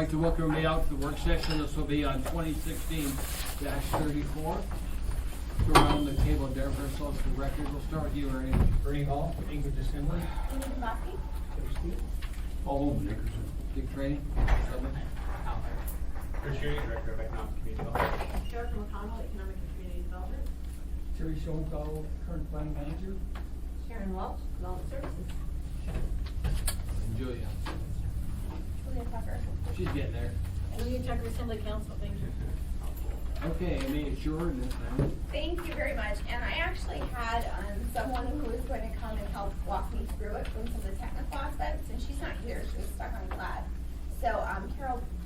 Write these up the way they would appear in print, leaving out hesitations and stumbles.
like to welcome everybody out to the work session. This will be on 2016-34. Go around the table and verify ourselves for the record. We'll start with you, Ernie. Ernie Hall, English Assembly. Paul Nickerson. Dick Train. Chris Shirley, Director of Economic Community Development. Jennifer McConnell, Economic and Community Development. Terry Schoenthal, current planning manager. Sharon Welch, Development Services. And Julia. Julia Tucker. She's getting there. Julia Tucker, Assembly Council, thank you. Okay, Amy, it's your turn this time. Thank you very much. And I actually had someone who was going to come and help walk me through it from some of the technical aspects, and she's not here. She was stuck on Glad. So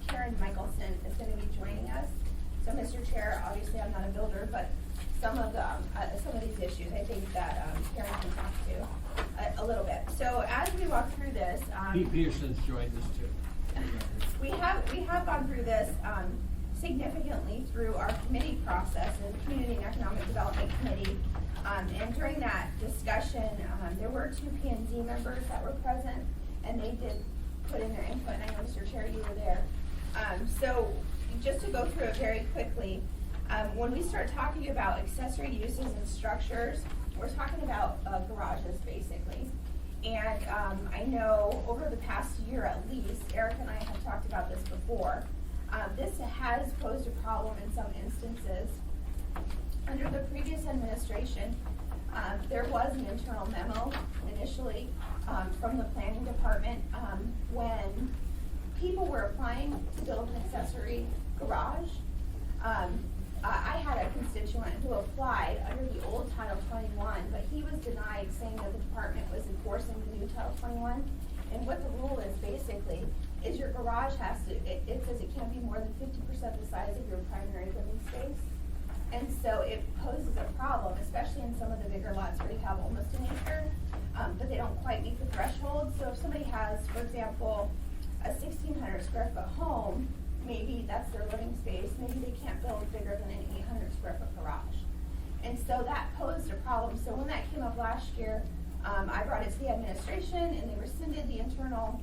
Karen Michelson is going to be joining us. So, Mr. Chair, obviously I'm not a builder, but some of these issues I think that Karen can talk to a little bit. So as we walk through this, Pete Peterson's joined us too. we have gone through this significantly through our committee process and the Community and Economic Development Committee. And during that discussion, there were two P&Z members that were present, and they did put in their input, and I know, Mr. Chair, you were there. So just to go through it very quickly, when we start talking about accessory uses and structures, we're talking about garages, basically. And I know over the past year at least, Eric and I have talked about this before, this has posed a problem in some instances. Under the previous administration, there was an internal memo initially from the planning department when people were applying to build an accessory garage. I had a constituent who applied under the old Title 21, but he was denied, saying that the department was enforcing the new Title 21. And what the rule is basically is your garage has to, it says it can't be more than 50% the size of your primary living space. And so it poses a problem, especially in some of the bigger lots where you have almost an acre, but they don't quite meet the threshold. So if somebody has, for example, a 1,600 square foot home, maybe that's their living space, maybe they can't build bigger than an 800 square foot garage. And so that posed a problem. So when that came up last year, I brought it to the administration and they rescinded the internal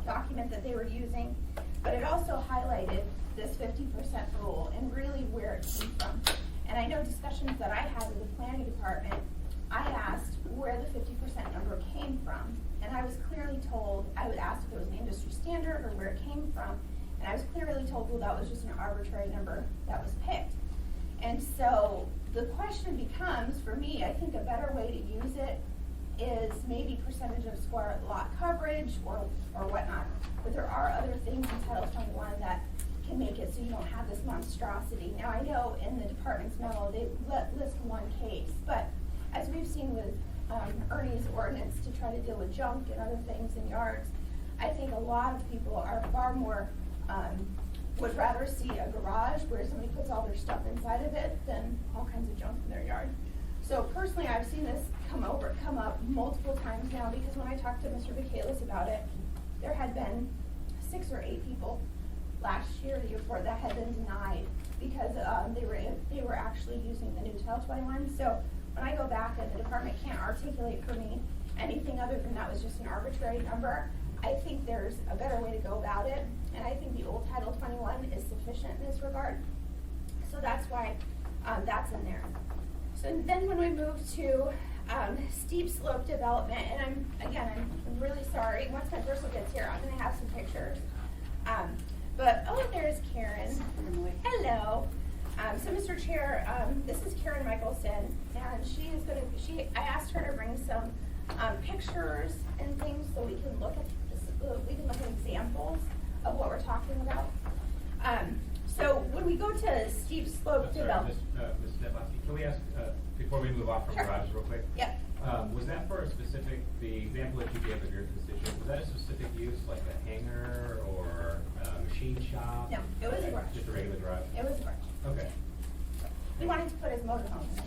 document that they were using, but it also highlighted this 50% rule and really where it came from. And I know discussions that I had with the planning department, I asked where the 50% number came from. And I was clearly told, I would ask if it was an industry standard or where it came from. And I was clearly told, well, that was just an arbitrary number that was picked. And so the question becomes, for me, I think a better way to use it is maybe percentage of square lot coverage or whatnot. But there are other things in Title 21 that can make it so you don't have this monstrosity. Now, I know in the department's memo, they list one case, but as we've seen with Ernie's ordinance to try to deal with junk and other things in yards, I think a lot of people are far more would rather see a garage where somebody puts all their stuff inside of it than all kinds of junk in their yard. So personally, I've seen this come up multiple times now, because when I talked to Mr. Michaelis about it, there had been 6 or 8 people last year, the year before, that had been denied because they were actually using the new Title 21. So when I go back and the department can't articulate for me anything other than that was just an arbitrary number, I think there's a better way to go about it, and I think the old Title 21 is sufficient in this regard. So that's why that's in there. So then when we move to steep slope development, and I'm really sorry, once my person gets here, I'm gonna have some pictures. But there's Karen. Hello. So Mr. Chair, this is Karen Michelson, and I asked her to bring some pictures and things so we can look at examples of what we're talking about. So when we go to steep slope development. Ms. Nedlowski, can we ask, before we move off from garages real quick? Yep. Was that for a specific, the example that you gave of your constituent, was that a specific use, like a hangar or a machine shop? No, it was a garage. Just a regular garage? It was a garage. Okay. He wanted to put his motorhome in it.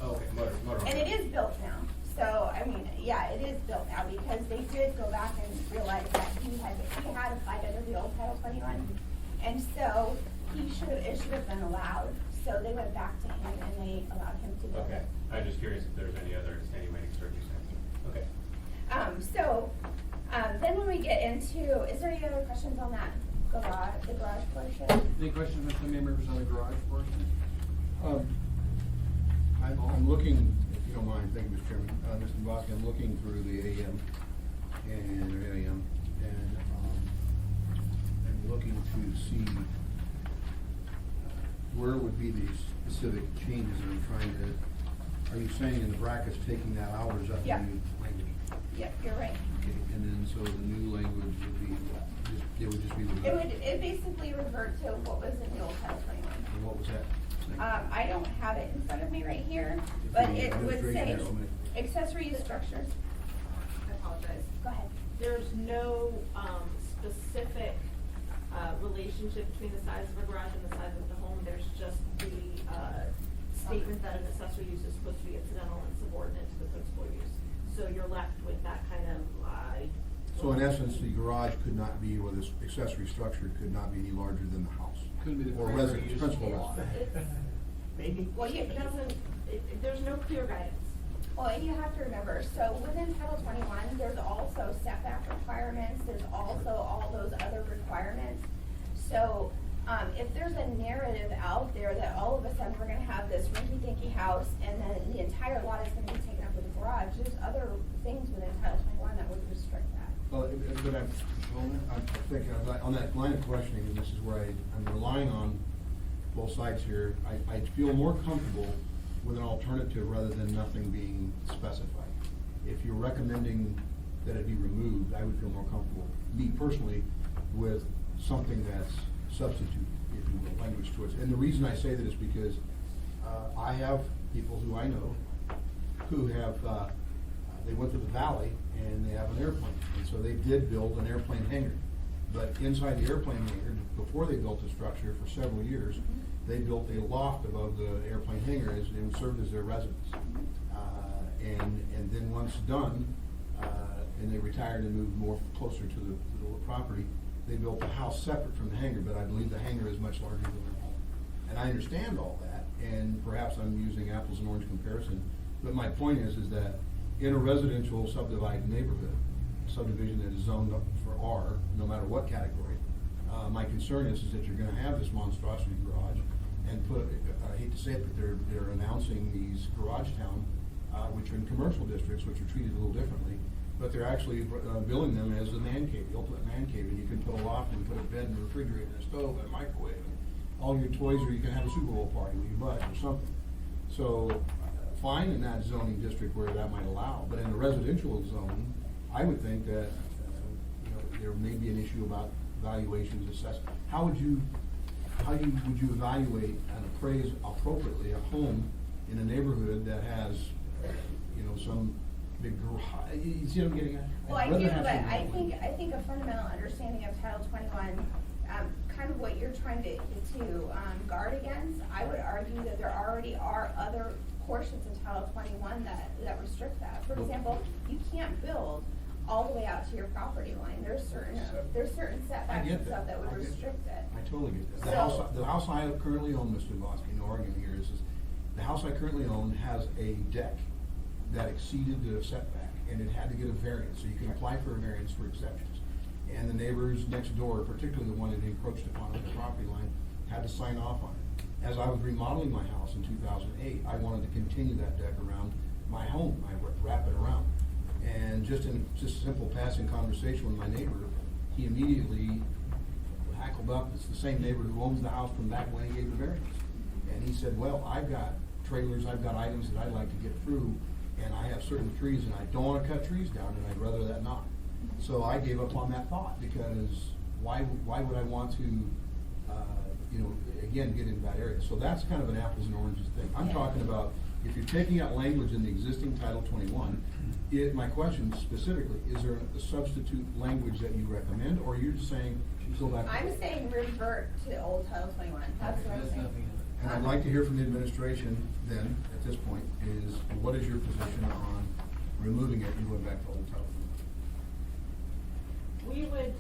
Oh, okay, motor. And it is built now. So, I mean, yeah, it is built now because they did go back and realize that he had applied under the old Title 21. And so it should have been allowed. So they went back to him and they allowed him to build it. Okay. I'm just curious if there's any other extenuating circumstances. Okay. Then when we get into, is there any other questions on that the garage portion. Any questions, Mr. members, on the garage portion? I'm looking, if you don't mind, thank you, Mr. Chairman, Mr. Bosky, I'm looking through the AM and I'm looking to see where would be these specific changes, and I'm trying to, are you saying in the brackets taking that out, or is that the Yeah. new language? Yep, you're right. Okay, and then so the new language would be, it would just be the. It basically revert to what was in the old Title 21. And what was that? I don't have it in front of me right here, but it would say accessory use structures. I apologize. Go ahead. There's no specific relationship between the size of a garage and the size of the home. There's just the statement that an accessory use is supposed to be incidental and subordinate to the principal use. So you're left with that kind of. So in essence, the garage could not be, or this accessory structure could not be any larger than the house. Couldn't be the Or primary residence, use. principal residence. Maybe. Well, it doesn't. There's no clear guidance. Well, and you have to remember, so within Title 21, there's also setback requirements, there's also all those other requirements. So, if there's a narrative out there that all of a sudden we're gonna have this rinky-dinky house and then the entire lot is gonna be taken up with a garage, there's other things within Title 21 that would restrict that. Well, but I'm thinking, on that line of questioning, and this is where I'm relying on both sides here, I feel more comfortable with an alternative rather than nothing being specified. If you're recommending that it be removed, I would feel more comfortable, me personally, with something that's substitute, if you will, language choice. And the reason I say that is because I have people who I know who have, they went to the valley and they have an airplane. And so they did build an airplane hangar. But inside the airplane hangar, before they built the structure for several years, they built a loft above the airplane hangar as it served as their residence. And then once done, and they retired and moved more closer to the property, they built a house separate from the hangar, but I believe the hangar is much larger than their home. And I understand all that, and perhaps I'm using apples and orange comparison, but my point is that in a residential subdivided neighborhood, subdivision that is zoned up for R, no matter what category, my concern is that you're gonna have this monstrosity garage and I hate to say it, but they're announcing these garage town, which are in commercial districts, which are treated a little differently, but they're actually billing them as the man cave, the ultimate man cave, and you can put a loft and put a bed and a refrigerator and a stove and a microwave and all your toys, or you can have a Super Bowl party with your buddies or something. So, fine in that zoning district where that might allow, but in the residential zone, I would think that, there may be an issue about valuations, assessment. Would you evaluate and appraise appropriately a home in a neighborhood that has, some big garage? You see what I'm getting at? Well, I do, but I think a fundamental understanding of Title 21, kind of what you're trying to guard against, I would argue that there already are other portions of Title 21 that restrict that. For example, you can't build all the way out to your property line. There's certain setbacks and stuff that would restrict it. I totally get that. So- The house I currently own, Mr. Bosky, no argument here, is the house I currently own has a deck that exceeded the setback, and it had to get a variance, so you can apply for a variance for exceptions. And the neighbors next door, particularly the one that encroached upon the property line, had to sign off on it. As I was remodeling my house in 2008, I wanted to continue that deck around my home. I wrap it around. And just in a simple passing conversation with my neighbor, he immediately hackled up. It's the same neighbor who owns the house from back when he gave the variance. And he said, well, I've got trailers, I've got items that I'd like to get through, and I have certain trees, and I don't want to cut trees down, and I'd rather that not. So I gave up on that thought, because why would I want to, again, get into that area? So that's kind of an apples and oranges thing. I'm talking about, if you're taking out language in the existing Title 21, my question specifically, is there a substitute language that you recommend, or you're just saying, go back? I'm saying revert to old Title 21. That's what I'm There's saying. nothing in it. And I'd like to hear from the administration then, at this point, is what is your position on removing it and going back to old Title 21? We would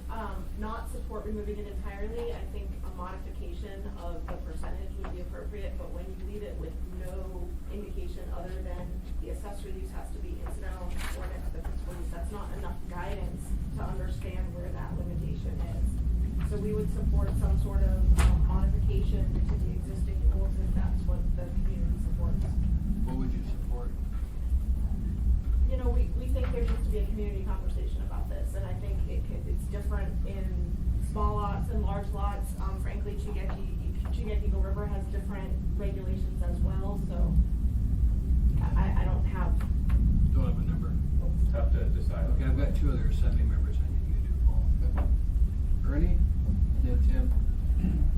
not support removing it entirely. I think a modification of the percentage would be appropriate, but when you leave it with no indication other than the accessory use has to be incidental and subordinate to the principal use, that's not enough guidance to understand where that limitation is. So we would support some sort of modification to the existing rules if that's what the community supports. What would you support? You know, we think there needs to be a community conversation about this, and I think it's different in small lots and large lots. Frankly, Chugach Eagle River has different regulations as well, so I don't have. Don't have a number. It's tough to decide. Okay, I've got two other assembly members I need you to call. Okay. Ernie, then Tim.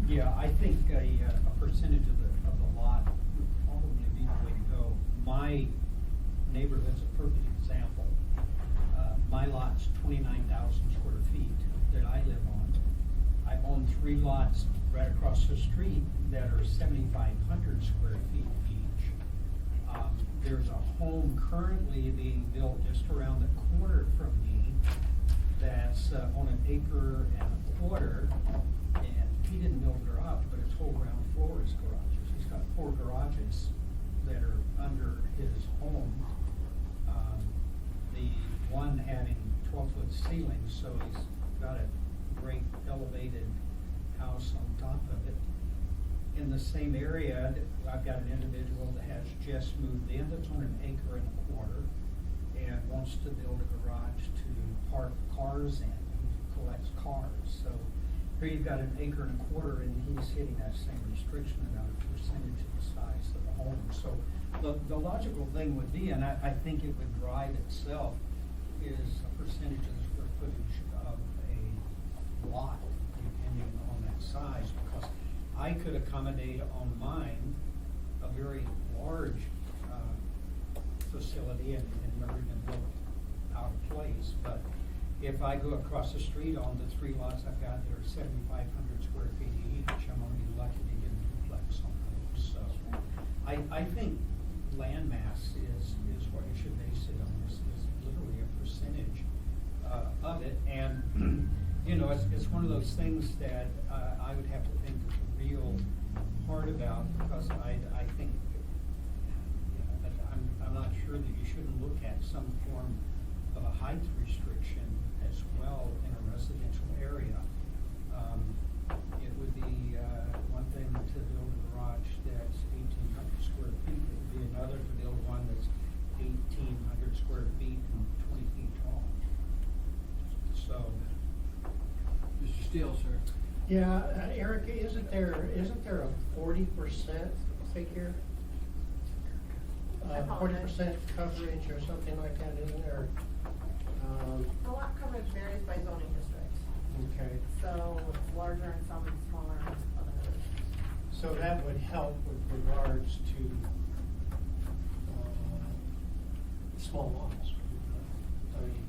Yeah, I think a percentage of the lot would probably be the way to go. My neighborhood's a perfect example. My lot's 29,000 square feet that I live on. I own 3 lots right across the street that are 7,500 square feet each. There's a home currently being built just around the corner from me that's on 1.25 acres, and he didn't build a garage, but his whole ground floor is garages. He's got 4 garages that are under his home. The one having 12-foot ceilings, so he's got a great elevated house on top of it. In the same area, I've got an individual that has just moved in, that's on 1.25 acres, and wants to build a garage to park cars in. He collects cars, so here you've got 1.25 acres, and he's hitting that same restriction about a percentage of the size of the home. So the logical thing would be, and I think it would drive itself, is a percentage of the square footage of a lot, depending on that size, because I could accommodate on mine a very large facility and never even built out of place. But if I go across the street on the 3 lots I've got that are 7,500 square feet each, I'm only lucky to get a duplex on those. So I think land mass is what you should base it on, is literally a percentage of it. And you know, it's one of those things that I would have to think real hard about, because I think, you know, that I'm not sure that you shouldn't look at some form of a height restriction as well in a residential area. It would be one thing to build a garage that's 1,800 square feet. It would be another to build one that's 1,800 square feet and 20 feet tall. So. Mr. Steele, sir. Yeah, Eric, isn't there a 40% figure? I apologize. 40% coverage or something like that, isn't there? The lot coverage varies by zoning district, Okay, so it's larger in some and smaller in others. so that would help with regards to small lots. I mean,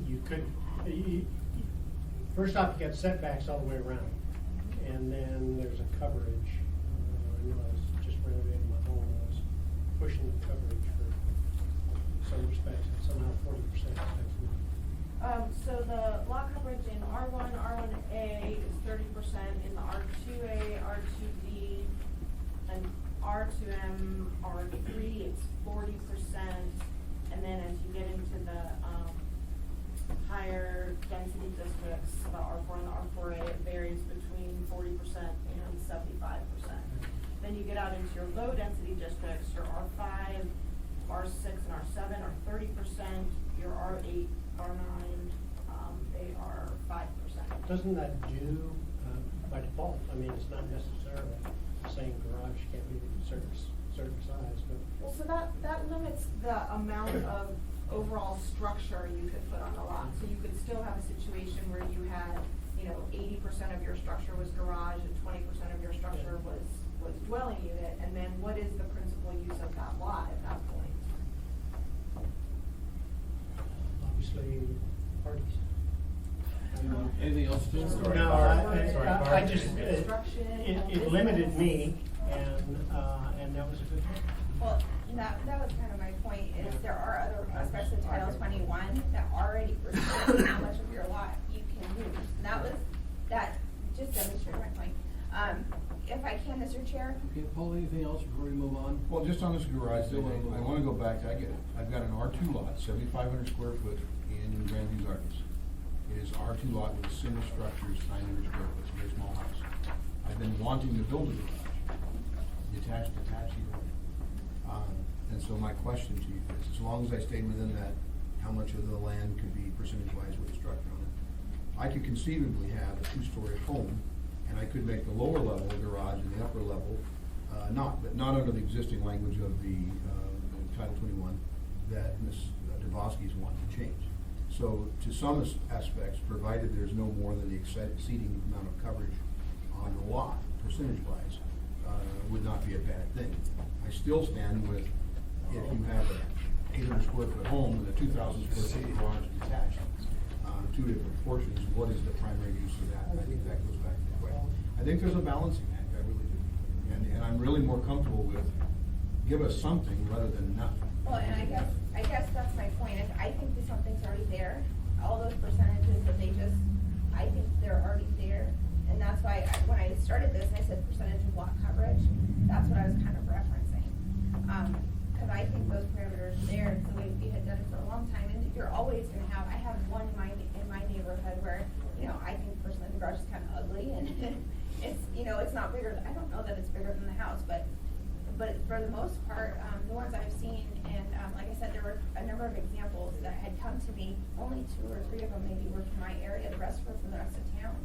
you could, first off, you got setbacks all the way around, and then there's a coverage. I know I was just renovating my home, and I was pushing the coverage for some respects, and somehow 40% is So the lot coverage in R1, R1A is 30%, in the R2A, R2D, and R2M, R3, it's 40%, and then as you get into the higher density districts, the R4 and the R4A, it varies between 40% and 75%. Then you get out into your low density districts, your R5, R6, and R7 are 30%, your R8, R9, they are 5%. Doesn't that do, by default, I mean, it's not necessarily saying garage can't be a certain size, but. Well, so that limits the amount of overall structure you could put on a lot. So you could still have a situation where you had, 80% of your structure was garage and 20% of your structure was dwelling unit, and then what is the principal use of that lot at that point? Obviously, parties. Anything else, Tim? Sorry. No, I just, Construction, it limited me, and that was a good thing. Well, that was kind of my point, is there are other aspects of Title 21 that already restrict how much of your lot you can use. And that just demonstrated my point. If I can, Mr. Chair, Okay, Paul, anything else before we move on? Well, just on this garage thing, I wanna go back, I've got an R2 lot, 7,500 square foot in Grandview Gardens. It is R2 lot with a single structure, is 900 square foot, it's a very small house. I've been wanting to build a garage, detached either way. And so my question to you is, as long as I stay within that, how much of the land could be percentage-wise with a structure on it? I could conceivably have a two-story home, and I could make the lower level a garage and the upper level but not under the existing language of the Title 21 that Ms. DeBoski's wanting to change. So to some aspects, provided there's no more than the exceeding amount of coverage on the lot, percentage-wise, would not be a bad thing. I still stand with, if you have a 800 square foot home and a 2,000 square foot garage detached, two different portions, what is the primary use of that? And I think that goes back to the question. I think there's a balancing act, I really do. And I'm really more comfortable with, give us something rather than nothing. Well, and I guess that's my point, is I think that something's already there. All those percentages that I think they're already there. And that's why, when I started this, I said percentage of lot coverage. That's what I was kind of referencing. Because I think those parameters are there, it's the way we had done it for a long time. And you're always gonna have, I have one in my neighborhood where, I think personally the garage is kind of ugly, and it's, it's not bigger, I don't know that it's bigger than the house, but for the most part, the ones I've seen, and like I said, there were a number of examples that had come to me. Only 2 or 3 of them maybe were from my area, the rest were from the rest of town.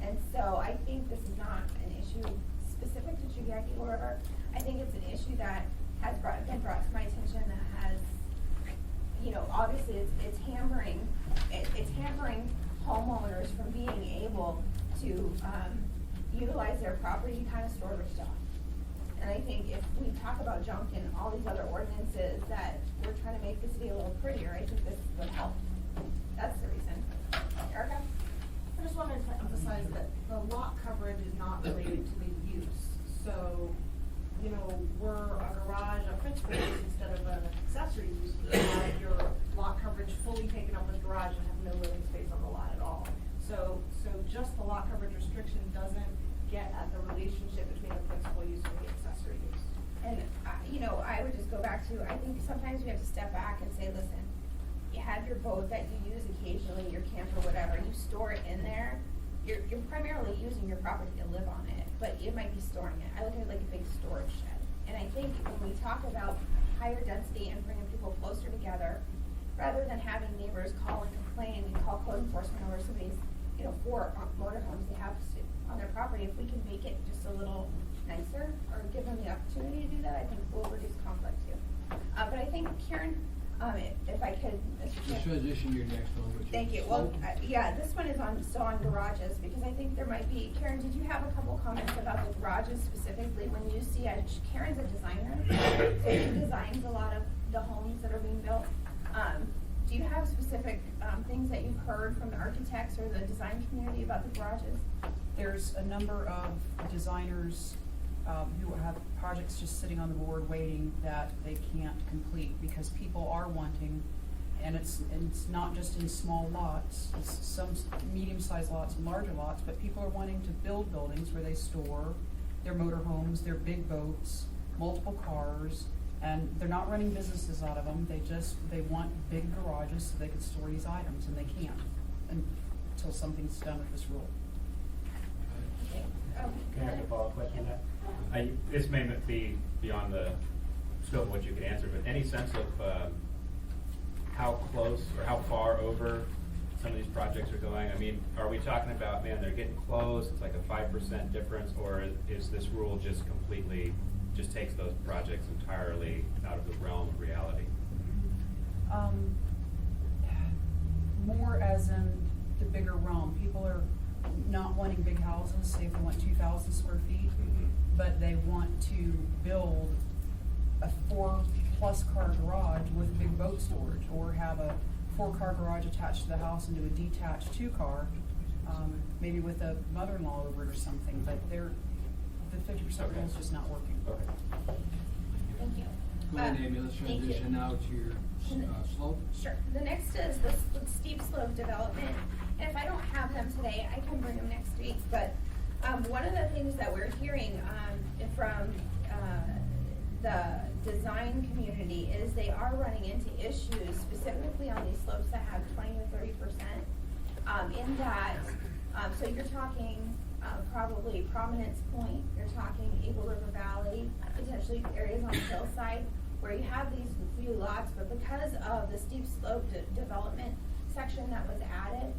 And so I think this is not an issue specific to Chigiaki or wherever. I think it's an issue that has been brought to my attention that has, obviously it's hampering homeowners from being able to utilize their property kind of storage stuff. And I think if we talk about junk and all these other ordinances that we're trying to make the city a little prettier, I think this would help. That's the reason. Erica? I just wanted to emphasize that the lot coverage is not related to the use. So, we're a garage, a principal use instead of an accessory use. You have your lot coverage fully taken up with garage and have no living space on the lot at all. So just the lot coverage restriction doesn't get at the relationship between the principal use and the accessory use. And, I would just go back to, I think sometimes we have to step back and say, listen, you have your boat that you use occasionally, your camper, whatever, you store it in there, you're primarily using your property to live on it, but you might be storing it. I look at it like a big storage shed. And I think when we talk about higher density and bringing people closer together, rather than having neighbors call and complain and call code enforcement over somebody's, 4 motorhomes they have on their property, if we can make it just a little nicer or give them the opportunity to do that, I think we'll reduce conflict too. But I think Karen, if I could, Mr. Let's Chair. transition to your next one, which is. Thank you. Well, yeah, this one is on garages, because I think there might be, Karen, did you have a couple comments about the garages specifically? When you see, Karen's a designer, so she designs a lot of the homes that are being built. Do you have specific things that you've heard from the architects or the design community about the garages? There's a number of designers who have projects just sitting on the board waiting that they can't complete because people are wanting, and it's not just in small lots, it's some medium-sized lots and larger lots, but people are wanting to build buildings where they store their motorhomes, their big boats, multiple cars, and they're not running businesses out of them. They want big garages so they can store these items, and they can't until something's done with this rule. Can I have a follow-up question to that? This may be beyond the scope of what you can answer, but any sense of how close or how far over some of these projects are going? I mean, are we talking about, man, they're getting close, it's like a 5% difference, or is this rule just completely, just takes those projects entirely out of the realm of reality? More as in the bigger realm. People are not wanting big houses, say if they want 2,000 square feet, but they want to build a 4+ car garage with big boat storage, or have a 4-car garage attached to the house and do a detached 2-car, maybe with a mother-in-law over it or something, but the 50% rule is just not working. Okay. Thank you. Go ahead, Amy, let's thank you. transition now to your slope. Sure. The next is the steep slope development. And if I don't have them today, I can bring them next week. But one of the things that we're hearing from the design community is they are running into issues specifically on these slopes that have 20 to 30%. in that, so you're talking, probably Prominence Point, you're talking Eagle River Valley, potentially areas on the hillside, where you have these few lots, but because of the steep slope development section that was added,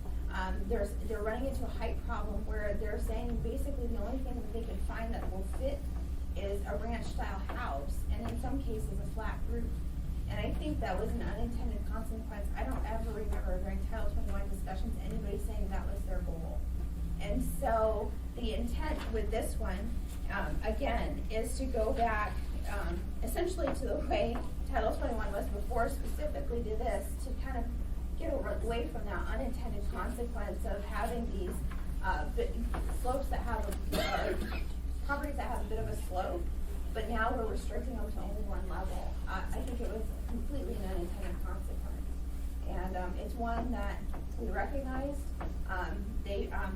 they're running into a height problem where they're saying basically the only thing that they can find that will fit is a ranch-style house, and in some cases a flat roof. And I think that was an unintended consequence. I don't ever remember during Title 21 discussions anybody saying that was their goal. And so the intent with this one, again, is to go back essentially to the way Title 21 was before, specifically to this, to kind of get away from that unintended consequence of having these slopes that have properties that have a bit of a slope, but now we're restricting them to only one level. I think it was completely an unintended consequence. And it's one that we recognized.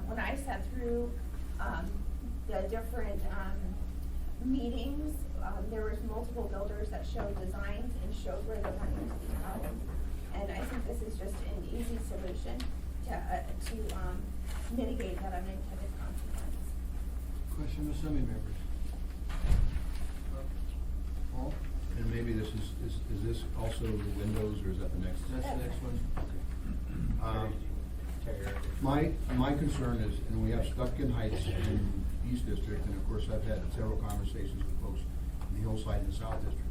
When I sat through the different meetings, there was multiple builders that showed designs and showed where they're running into these problems. And I think this is just an easy solution to mitigate that unintended consequence. Question with some members. Paul? And maybe this is this also the windows, or is that the next? That's the next one. My concern is, and we have Stuckin Heights in East District, and of course I've had several conversations with folks in the Hillside and the South District,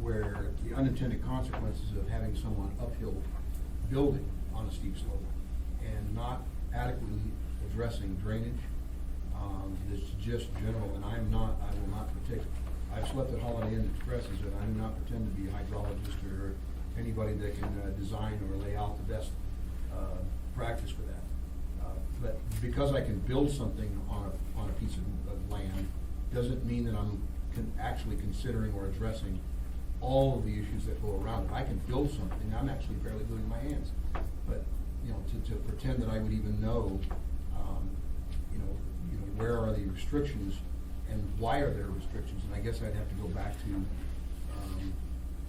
where the unintended consequences of having someone uphill building on a steep slope and not adequately addressing drainage is just general, and I will not predict. I've slept at Holiday Inn Expresses, and I do not pretend to be a hydrologist or anybody that can design or lay out the best practice for that. But because I can build something on a piece of land, doesn't mean that I'm actually considering or addressing all of the issues that go around it. I can build something, I'm actually fairly good in my hands. But, to pretend that I would even know, where are the restrictions and why are there restrictions? And I guess I'd have to go back to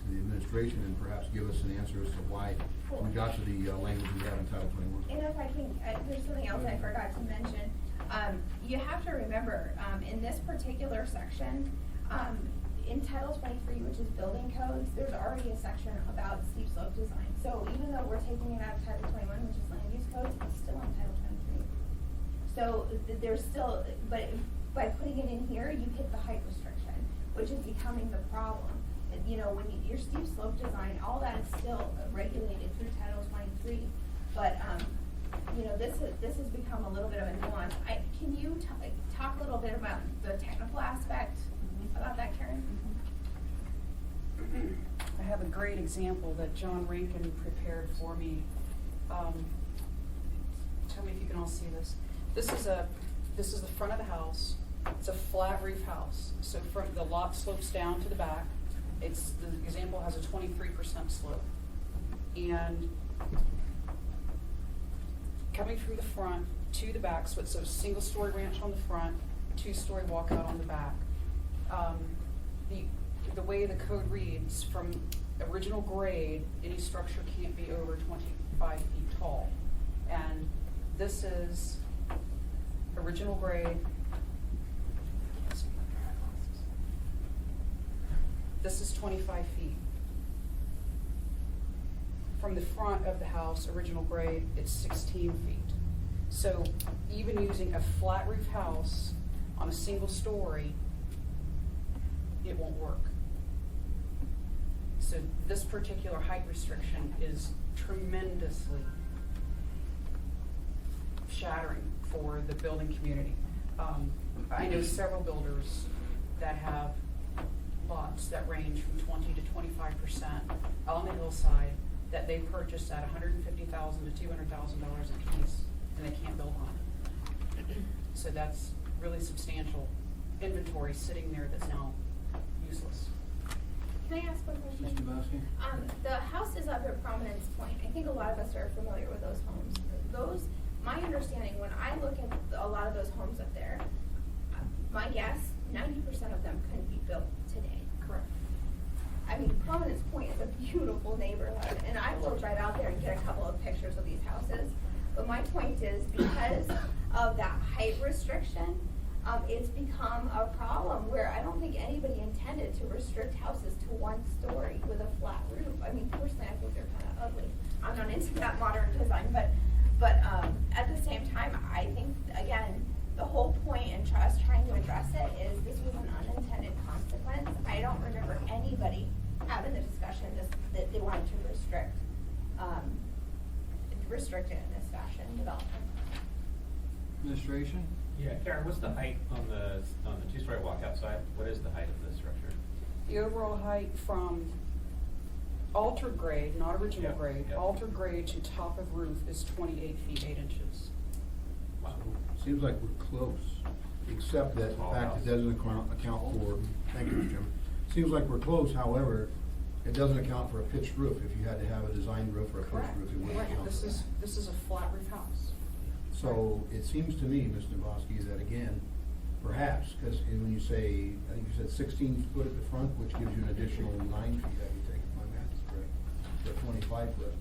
the administration and perhaps give us an answer as to why we got to the language we have in Title 21. And if I can, there's something else I forgot to mention. You have to remember, in this particular section, in Title 23, which is building codes, there's already a section about steep slope design. So even though we're taking it out of Title 21, which is land use codes, it's still in Title 23. So there's still, but by putting it in here, you hit the height restriction, which is becoming the problem. When your steep slope design, all that is still regulated through Title 23. But this has become a little bit of a nuance. Can you talk a little bit about the technical aspect about that, Karen? I have a great example that John Rankin prepared for me. Tell me if you can all see this. This is the front of the house. It's a flat roof house. So from the lot slopes down to the back. The example has a 23% slope. And coming from the front to the back, so it's a single-story ranch on the front, two-story walkout on the back. The way the code reads, from original grade, any structure can't be over 25 feet tall. And this is original grade. This is 25 feet. From the front of the house, original grade, it's 16 feet. So even using a flat roof house on a single story, it won't work. So this particular height restriction is tremendously shattering for the building community. I know several builders that have lots that range from 20 to 25% on the hillside that they purchased at $150,000 to $200,000 a piece, and they can't build on it. So that's really substantial inventory sitting there that's now useless. Can I ask one question? Mr. Bosky? The houses up at Prominence Point, I think a lot of us are familiar with those homes. My understanding, when I look at a lot of those homes up there, my guess, 90% of them couldn't be built today. Correct. I mean, Prominence Point is a beautiful neighborhood, and I will drive out there and get a couple of pictures of these houses. But my point is, because of that height restriction, it's become a problem where I don't think anybody intended to restrict houses to one story with a flat roof. I mean, personally, I think they're kind of ugly. I'm not into that modern design, but at the same time, I think, again, the whole point in us trying to address it is this was an unintended consequence. I don't remember anybody having the discussion that they wanted to restrict it in this fashion development. Administration? Yeah, Karen, what's the height on the two-story walkout side? What is the height of the structure? The overall height from altered grade, not original Yep, grade, yep. altered grade to top of roof is 28 feet 8 inches. Wow. Seems like we're close, except that the Small fact house. it doesn't account for, thank you, Jim. Seems like we're close, however, it doesn't account for a pitched roof. If you had to have a designed roof or a pitched Correct. roof, it wouldn't Correct. account for that. This is a flat roof house. So it seems to me, Mr. Bosky, that again, perhaps, because when you say, I think you said 16 foot at the front, which gives you an additional 9 feet, I would take if my math is correct, for a 25 foot.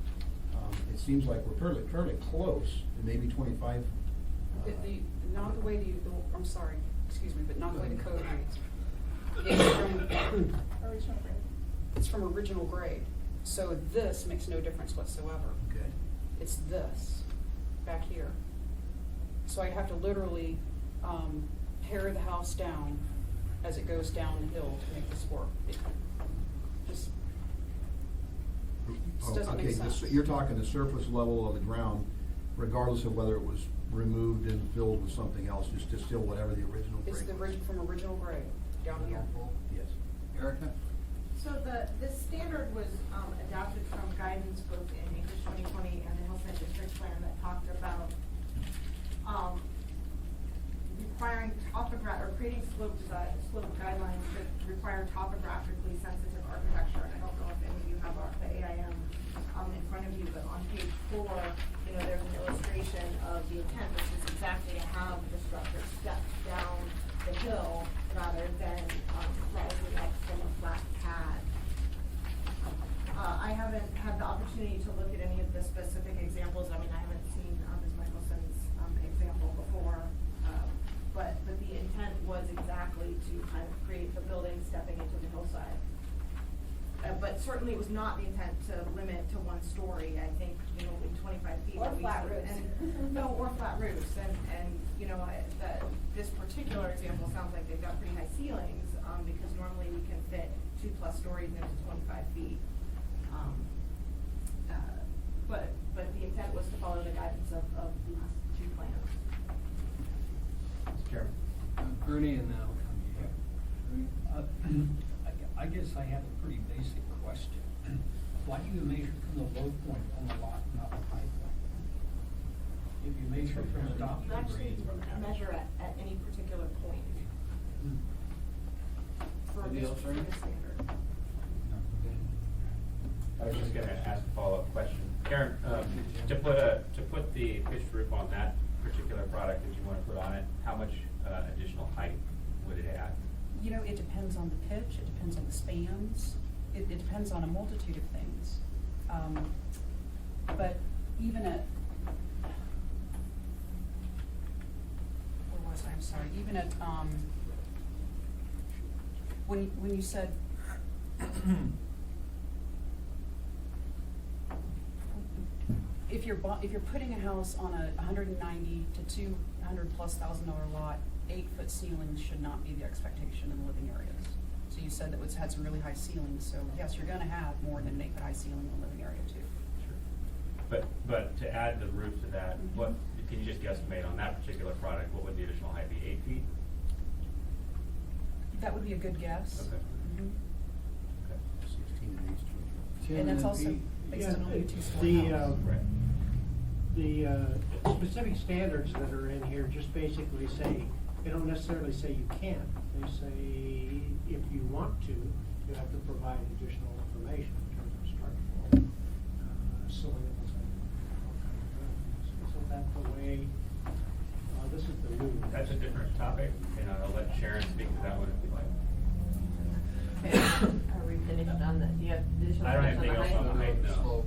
It seems like we're fairly close, and maybe 25. Not the way I'm sorry, excuse me, but not the way the code reads. Original grade. It's from original grade, so this makes no difference whatsoever. Okay. It's this, back here. So I have to literally pare the house down as it goes down the hill to make this work. It just doesn't make Okay, sense. you're talking the surface level of the ground, regardless of whether it was removed and filled with something else, just still whatever the original grade It's the was. from original grade, down here. Yes. Erica? So the standard was adopted from guidance both in English 2020 and the Hillside District Plan that talked about requiring or creating slope guidelines that require topographically sensitive architecture. And I don't know if any of you have the AIM in front of you, but on page 4, there's an illustration of the intent, which is exactly to have the structure step down the hill rather than rising up from a flat pad. I haven't had the opportunity to look at any of the specific examples. I mean, I haven't seen Ms. Michelson's example before, but the intent was exactly to kind of create the building stepping into the hillside. But certainly it was not the intent to limit to one story. I think, in 25 feet. Or at least, flat roofs. or flat roofs. And this particular example sounds like they've got pretty high ceilings, because normally we can fit 2+ stories into 25 feet. But the intent was to follow the guidance of these two plans. Mr. Chairman? Ernie, and then I'll come to you. Ernie? I guess I have a pretty basic question. Why do you measure from the low point on the lot, not the high point? If you measure from the top. You actually measure at any particular point for Anything this else, Ernie? standard. I was just gonna ask a follow-up question. Karen, to put the pitched roof on that particular product that you wanna put on it, how much additional height would it add? It depends on the pitch, it depends on the spans, it depends on a multitude of things. But even at, where was I, I'm sorry, even at, when you said, if you're putting a house on a $190,000 to $200,000+ lot, 8-foot ceilings should not be the expectation in the living areas. So you said that it's had some really high ceilings, so yes, you're gonna have more than an 8-foot high ceiling in the living area too. Sure. But to add the roof to that, what, can you just guesstimate on that particular product, what would the additional height be, 8 feet? That would be a good guess. Okay. Mhm. Okay. 16 and 18. And that's Tim also Pete? based on only two-story The, house. Right. The specific standards that are in here just basically say, they don't necessarily say you can't. They say if you want to, you have to provide additional information in terms of structural soils and all kinds of things. So that's the way, this is the new. That's a different topic, and I'll let Sharon speak to that one if you'd like. Are we finished on that? Do you have additional? I don't have anything else on the height, no.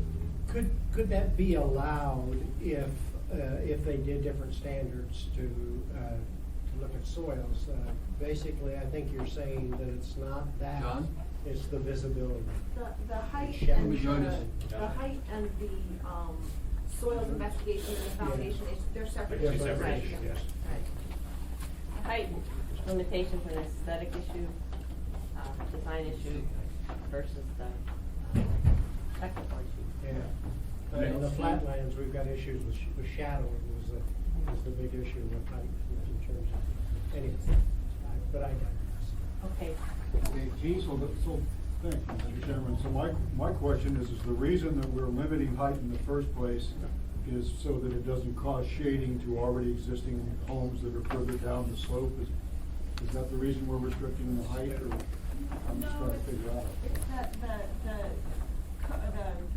Could that be allowed if if they did different standards to look at soils. Basically, I think you're saying that it's not that. John? It's the visibility. The height Shadow. and Would you join us? the height and the, soils investigation and the foundation, they're separate. They're Two separate Right. issues, yes. Right. Height limitations an aesthetic issue, design issue versus the technical issue. Yeah. In the flatlands, we've got issues with shadowing is the big issue with height in terms of anything. But I digress. Okay. Okay, Gene, thank you, Mr. Chairman. So my question is the reason that we're limiting height in the first place is so that it doesn't cause shading to already existing homes that are further down the slope? Is that the reason we're restricting the height, or I'm just trying to figure out? It's that the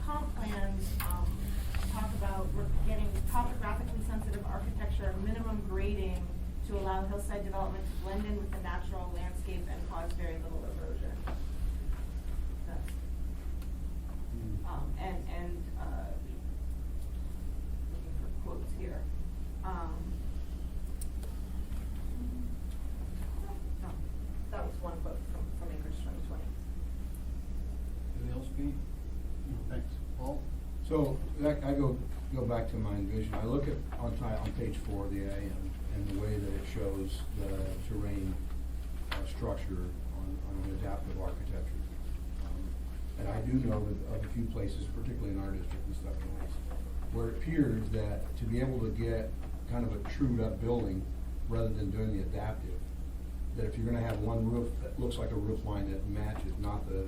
comp plans, talk about we're getting topographically sensitive architecture, minimum grading to allow hillside development to blend in with the natural landscape and cause very little erosion. That's, looking for quotes here. No, that was one quote from Acres 2020. Anything else, Pete? Thanks. Paul? So, I go back to my envision. I look at, on page 4 of the AM, and the way that it shows the terrain structure on an adaptive architecture. And I do know of a few places, particularly in our district and stuff, where it appears that to be able to get kind of a trued up building, rather than doing the adaptive, that if you're gonna have one roof that looks like a roof line that matches, not the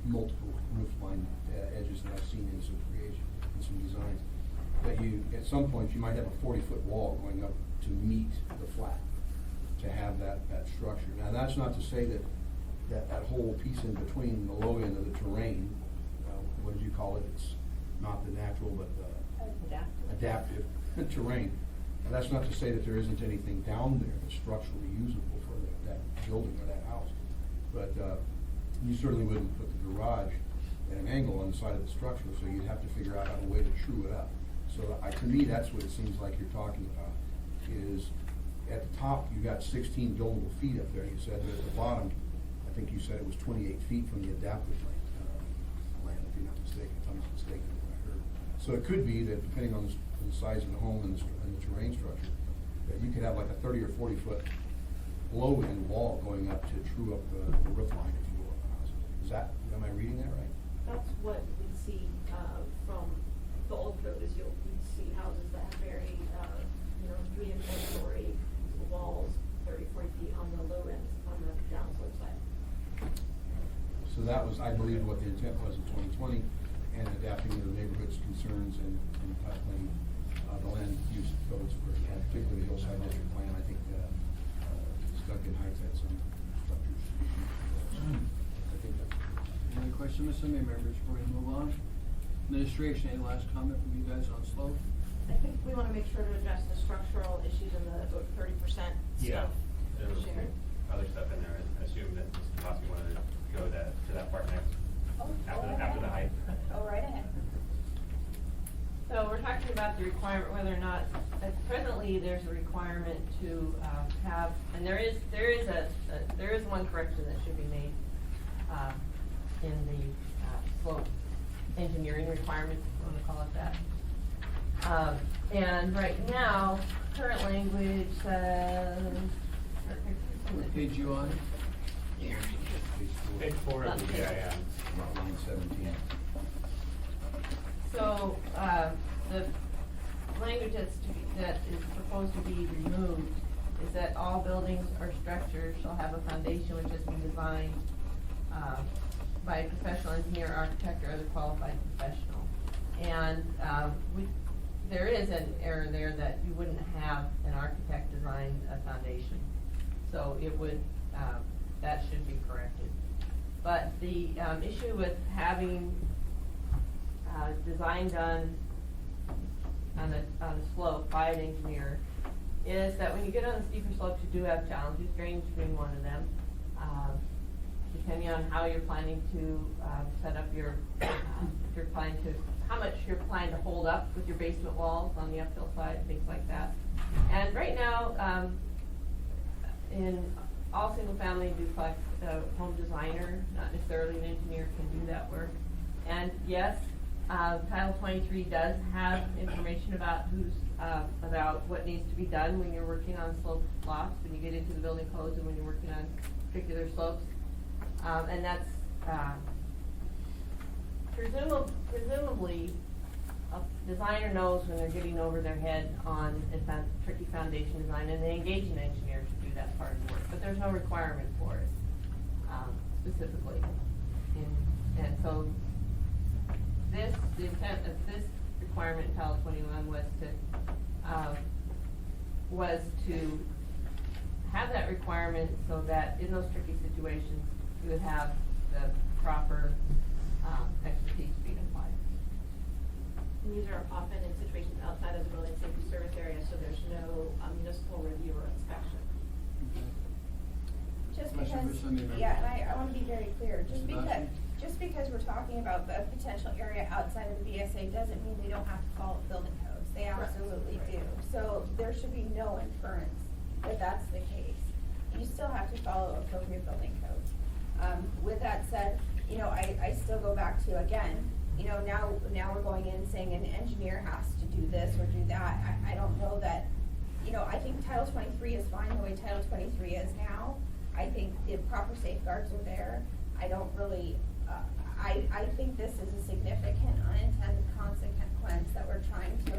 multiple roof line edges that I've seen in some creation, in some designs, that you, at some point, you might have a 40-foot wall going up to meet the flat, to have that structure. Now, that's not to say that whole piece in between the low end of the terrain, what did you call it? It's not the natural, but the adaptive terrain. And that's not to say that there isn't anything down there that's structurally usable for that building or that house. But you certainly wouldn't put the garage at an angle on the side of the structure, so you'd have to figure out a way to true it up. So to me, that's what it seems like you're talking about, is at the top, you got 16 buildable feet up there. You said that at the bottom, I think you said it was 28 feet from the adaptive land, if you're not mistaken, if I'm not mistaken, what I heard. So it could be that depending on the size of the home and the terrain structure, that you could have like a 30 or 40 foot low end wall going up to true up the roof line, if you will, of the house. Am I reading that right? That's what we see, from the old code, is you'll see houses that have very, 3 and 4 story walls, 30, 40 feet on the low end, on the downslope side. So that was, I believe, what the intent was in 2020, and adapting to the neighborhood's concerns and playing the land use codes for, particularly the hillside district plan. I think Duncan Heights had some structures. I think that's. Any other questions, Mr. Mayor, members, before we move on? Administration, any last comment from you guys on slope? I think we want to make sure to address the structural issues in the 30% Yeah. stuff. There was Sharon. other stuff in there. I assume that Mr. Toski wanted to go to that part next, after the height. Go right ahead. So we're talking about the requirement, whether or not, presently, there's a requirement to have, and there is one correction that should be made in the slope engineering requirements, if you want to call it that. And right now, current language says. What page you on? Page 4 of the EIM. Line 17. So, the language that is proposed to be removed is that all buildings or structures shall have a foundation which has been designed by a professional engineer, architect, or other qualified professional. And there is an error there that you wouldn't have an architect design a foundation. So it would, that should be corrected. But the issue with having design done on a slope by an engineer is that when you get on the steeper slopes, you do have challenges, drainage being one of them. Depending on how you're planning to set up your, if you're planning to how much you're planning to hold up with your basement walls on the uphill side, things like that. And right now, in all single-family duplex, the home designer, not necessarily an engineer, can do that work. And yes, Title 23 does have information about about what needs to be done when you're working on sloped lots, when you get into the building codes and when you're working on particular slopes. And that's, presumably, a designer knows when they're getting over their head on tricky foundation design, and they engage an engineer to do that part of the work, but there's no requirement for it, specifically. And so the intent of this requirement in Title 21 was to have that requirement so that in those tricky situations, you would have the proper expertise being applied. And these are often in situations outside of the building safety service area, so there's no municipal review or inspection. Just Question for because, Cindy, member. yeah, and I wanna be very clear, Sebastian? just because we're talking about the potential area outside of the BSA doesn't mean we don't have to follow building codes. They Correct. absolutely Right. do. So there should be no inference that that's the case. You still have to follow appropriate building codes. With that said, you know, I still go back to, again, you know, now we're going in saying an engineer has to do this or do that. I don't know that, you know, I think Title 23 is fine the way Title 23 is now. I think the proper safeguards are there. I don't really, I think this is a significant unintended consequence that we're trying to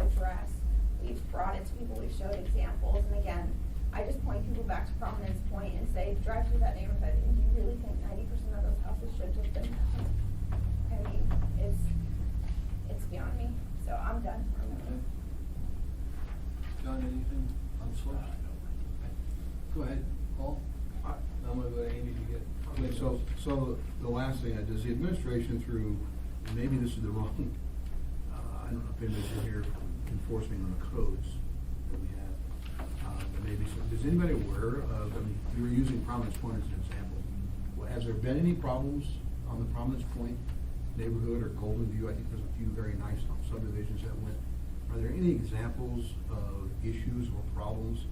address. We've brought it to people, we've showed examples, and again, I just point people back to Prominence Point and say, drive through that neighborhood, and do you really think 90% of those houses should just been built? I mean, it's beyond me, so I'm done for a minute. John, anything on slopes? Go ahead, Paul. I'm gonna go to Amy to get. Okay, so the last thing, does the administration through, and maybe this is the wrong, I don't know if anybody's here enforcement on the codes that we have, but maybe, is anybody aware of, I mean, you were using Prominence Point as an example. Well, has there been any problems on the Prominence Point neighborhood or Golden View? I think there's a few very nice subdivisions that went. Are there any examples of issues or problems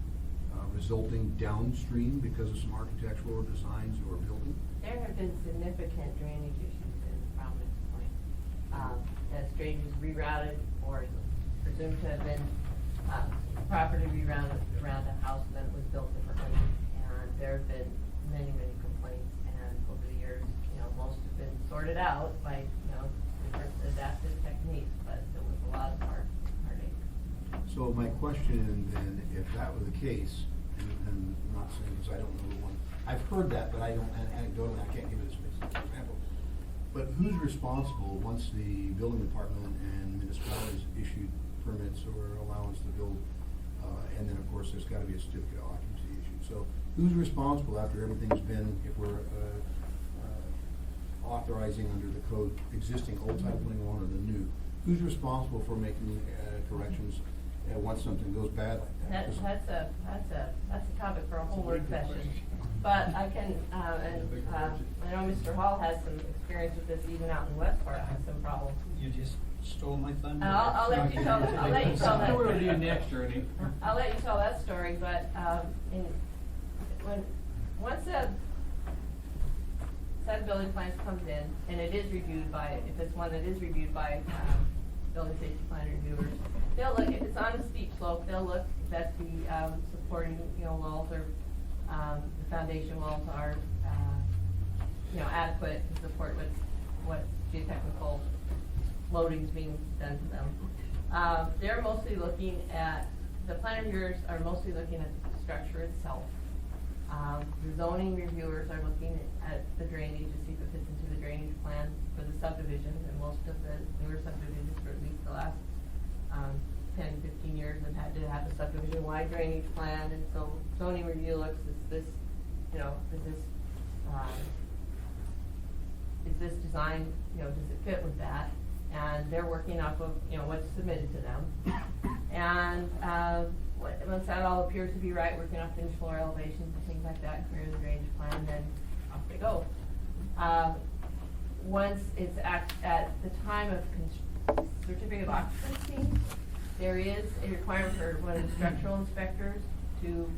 resulting downstream because of some architectural designs or building? There have been significant drainage issues in Prominence Point. As drainage is rerouted or is presumed to have been property rerouted around a house and then it was built differently. And there have been many, many complaints, and over the years, you know, most have been sorted out by, you know, different adaptive techniques, but there was a lot of heartache. So my question then, if that were the case, and I'm not saying this, I don't know the one, I've heard that, but I don't, anecdotally, I can't give it a specific example. But who's responsible once the building department and municipalities issued permits or allowance to build? And then, of course, there's gotta be a certificate of occupancy issue. So who's responsible after everything's been, if we're authorizing under the code, existing old Title 21 or the new? Who's responsible for making corrections once something goes bad like that? That's a topic for a whole work session. But I can, I know Mr. Hall has some experience with this, even out in Westport, has some problems. You just stole my thunder. I'll let you tell that. I'll let you tell that. What we'll do next, Ernie. I'll let you tell that story, but, once a set of building plans comes in, and it is reviewed by, if it's one that is reviewed by, building safety plan reviewers, they'll look, if it's on a steep slope, they'll look that the, supporting, you know, walls or, the foundation walls are, you know, adequate to support what geotechnical loading's being done to them. They're mostly looking at, the plan reviewers are mostly looking at the structure itself. The zoning reviewers are looking at the drainage to see if it fits into the drainage plan for the subdivisions, and most of the newer subdivisions for at least the last 10, 15 years have had to have a subdivision-wide drainage plan, and so zoning review looks, is this design, you know, does it fit with that? And they're working off of, you know, what's submitted to them. And once that all appears to be right, working off finished floor elevations and things like that, clear the drainage plan, then off they go. Once it's at the time of certificate of occupancy, there is a requirement for one of the structural inspectors to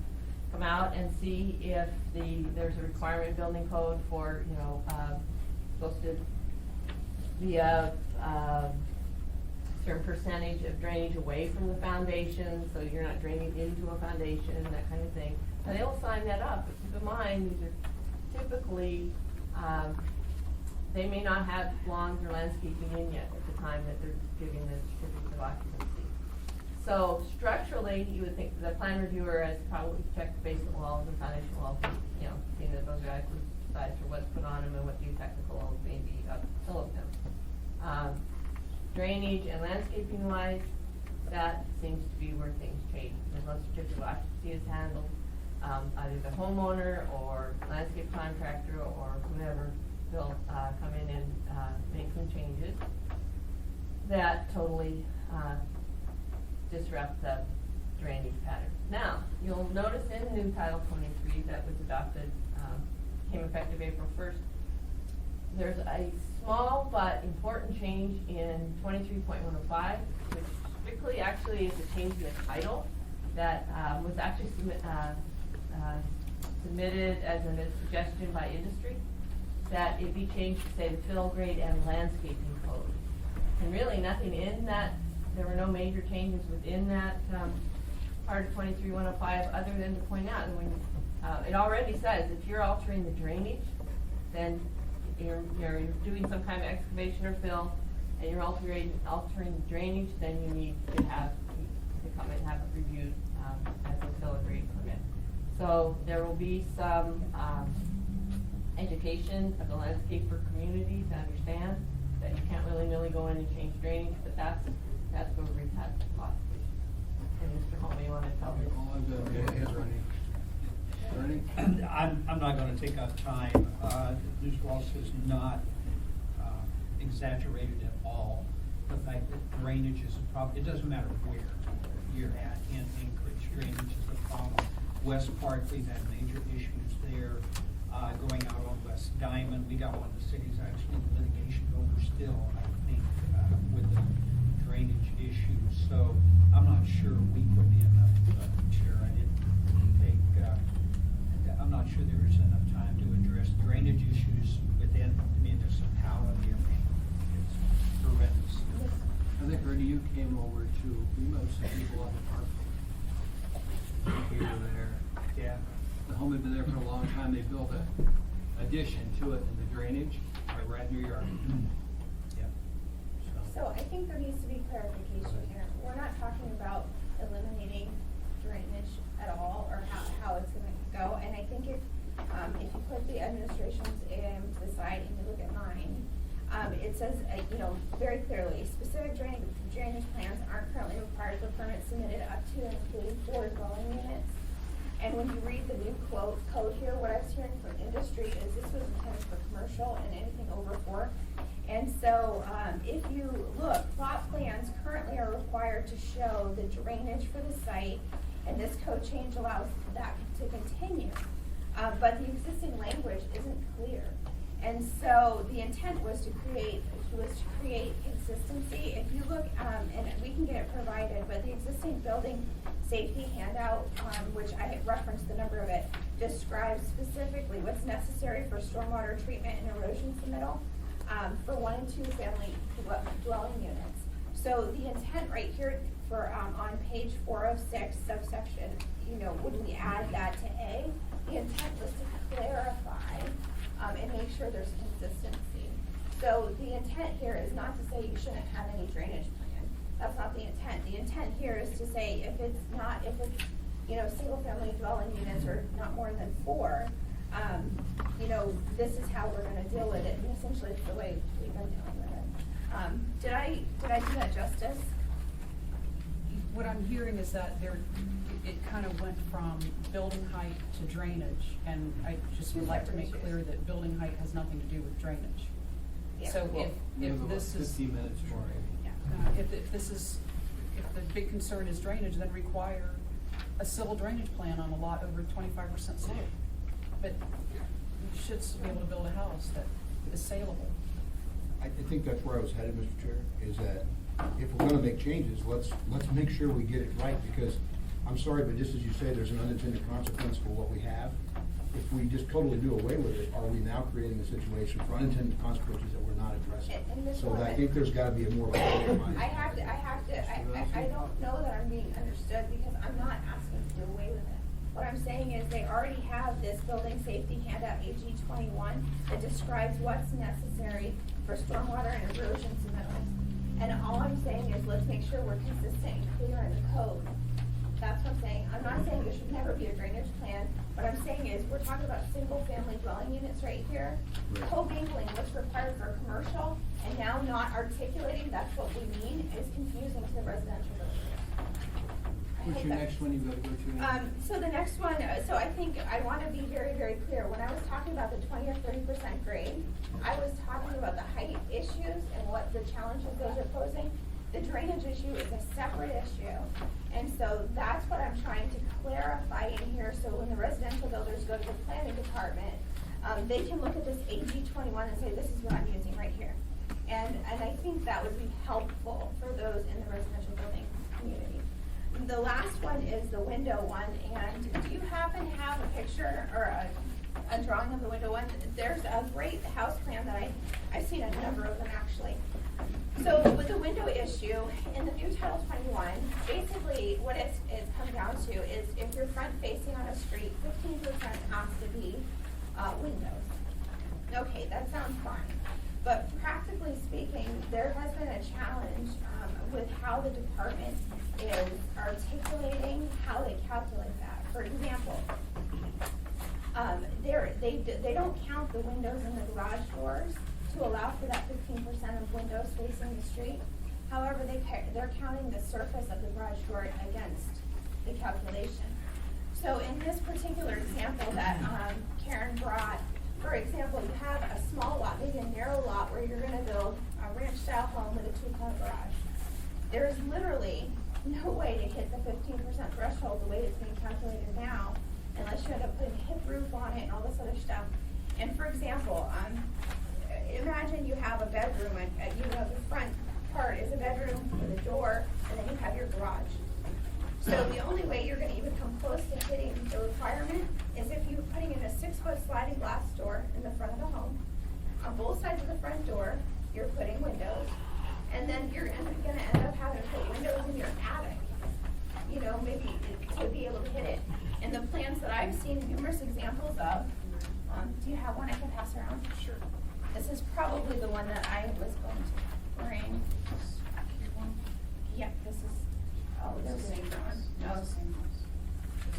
come out and see if there's a requirement in building code for, supposed to be a certain percentage of drainage away from the foundation, so you're not draining into a foundation, that kind of thing. And they will sign that up, but keep in mind, these are typically, they may not have lawns or landscaping in yet at the time that they're giving the certificate of occupancy. So structurally, you would think the plan reviewer has probably checked the basement walls and foundation walls, seeing that those are adequate size for what's put on them and what geotechnical may be uphill of them. Drainage and landscaping wise, that seems to be where things change. Unless certificate of occupancy is handled, either the homeowner or landscape contractor or whoever will come in and make some changes that totally disrupt the drainage pattern. Now, you'll notice in the new Title 23 that was adopted, came effective April 1st, there's a small but important change in 23.105, which strictly actually is a change in the title that was actually submitted as a suggestion by industry, that it be changed to say the fill grade and landscaping code. And really nothing in that, there were no major changes within that part of 23.105 other than to point out, when it already says if you're altering the drainage, then you're doing some kind of excavation or fill, and you're altering the drainage, then you need to have to come and have it reviewed as a fill grade permit. So there will be some education of the landscaper community to understand that you can't really go in and change drainage, but that's where we've had lots of issues. And Mr. Holmes, you want to tell me? All I've got to do is Ernie? I'm not gonna take up time. Ms. Walsh is not exaggerated at all. The fact that drainage is a problem, it doesn't matter where you're at in Anchorage, drainage is a problem. West Park, we've had major issues there. Going out on West Diamond, we got one of the cities actually in litigation over still, I think, with the drainage issues. So I'm not sure we put enough, Chair, I didn't take, I'm not sure there is enough time to address drainage issues within the municipality. I mean, it's horrendous. I think, Ernie, you came over to, you met some people on the park. You were there. Yeah. The home had been there for a long time. They built an addition to it in the drainage, right near your yard. Yeah. So I think there needs to be clarification here. We're not talking about eliminating drainage at all, or how it's gonna go. And I think if you put the administration's to the side and you look at mine, it says, very clearly, specific drainage plans aren't currently required for permits submitted up to and including 4 dwelling units. And when you read the new code here, what I was hearing from industry is this was intended for commercial and anything over 4. And so if you look, plot plans currently are required to show the drainage for the site, and this code change allows that to continue. But the existing language isn't clear. And so the intent was to create consistency. If you look, and we can get it provided, but the existing building safety handout, which I referenced the number of it, describes specifically what's necessary for stormwater treatment and erosion submittal for 1 and 2 family dwelling units. So the intent right here for on page 4 of 6 subsection, when we add that to A, the intent was to clarify and make sure there's consistency. So the intent here is not to say you shouldn't have any drainage plan. That's not the intent. The intent here is to say if it's single family dwelling units are not more than 4, this is how we're gonna deal with it, and essentially it's the way we've been dealing with it. Did I do that justice? What I'm hearing is that it kind of went from building height to drainage, and I just would like to make clear that building height has nothing to do with drainage. Yeah. So Well, we have if about this is. 15 minutes more, Amy. Yeah, if the big concern is drainage, then require a civil drainage plan on a lot over 25% slope. But you should be able to build a house that is saleable. I think that's where I was headed, Mr. Chair, is that if we're gonna make changes, let's make sure we get it right, because I'm sorry, but just as you say, there's an unintended consequence for what we have. If we just totally do away with it, are we now creating a situation for unintended consequences that we're not addressing? And this So one- I think there's gotta be a more of a compromise. I don't know that I'm being understood, because I'm not asking to do away with it. What I'm saying is they already have this building safety handout, AG 21, that describes what's necessary for stormwater and erosion submittals. And all I'm saying is, let's make sure we're consistent and clear in the code. That's what I'm saying. I'm not saying there should never be a drainage plan. What I'm saying is, we're talking about single-family dwelling units right here. Right. Co-mingling what's required for commercial, and now not articulating that's what we mean, is confusing to the residential builders. I What's hope your that- next one you gotta go to? So the next one, so I think I wanna be very, very clear. When I was talking about the 20 or 30% grade, I was talking about the height issues and what the challenges those are posing. The drainage issue is a separate issue. And so that's what I'm trying to clarify in here, so when the residential builders go to the planning department, they can look at this AG 21 and say, this is what I'm using right here. And I think that would be helpful for those in the residential building community. The last one is the window one, and do you happen to have a picture or a drawing of the window one? There's a great house plan that I've seen a number of them actually. So with the window issue, in the new Title 21, basically what it's come down to is if you're front facing on a street, 15% has to be windows. Okay, that sounds fine. But practically speaking, there has been a challenge with how the department is articulating how they calculate that. For example, they don't count the windows in the garage doors to allow for that 15% of windows facing the street. However, they're counting the surface of the garage door against the calculation. So in this particular example that Karen brought, for example, you have a small lot, maybe a narrow lot, where you're gonna build a ranch-style home with a 2-car garage. There's literally no way to hit the 15% threshold the way it's being calculated now, unless you end up putting a hip roof on it and all this other stuff. And for example, imagine you have a bedroom, and the front part is a bedroom with a door, and then you have your garage. So the only way you're gonna even come close to hitting the requirement is if you're putting in a 6-foot sliding glass door in the front of the home. On both sides of the front door, you're putting windows, and then you're gonna end up having to put windows in your attic, maybe to be able to hit it. And the plans that I've seen numerous examples of, do you have one I can pass around? Sure. This is probably the one that I was going to bring. Yep, this is, there's a different one. No. This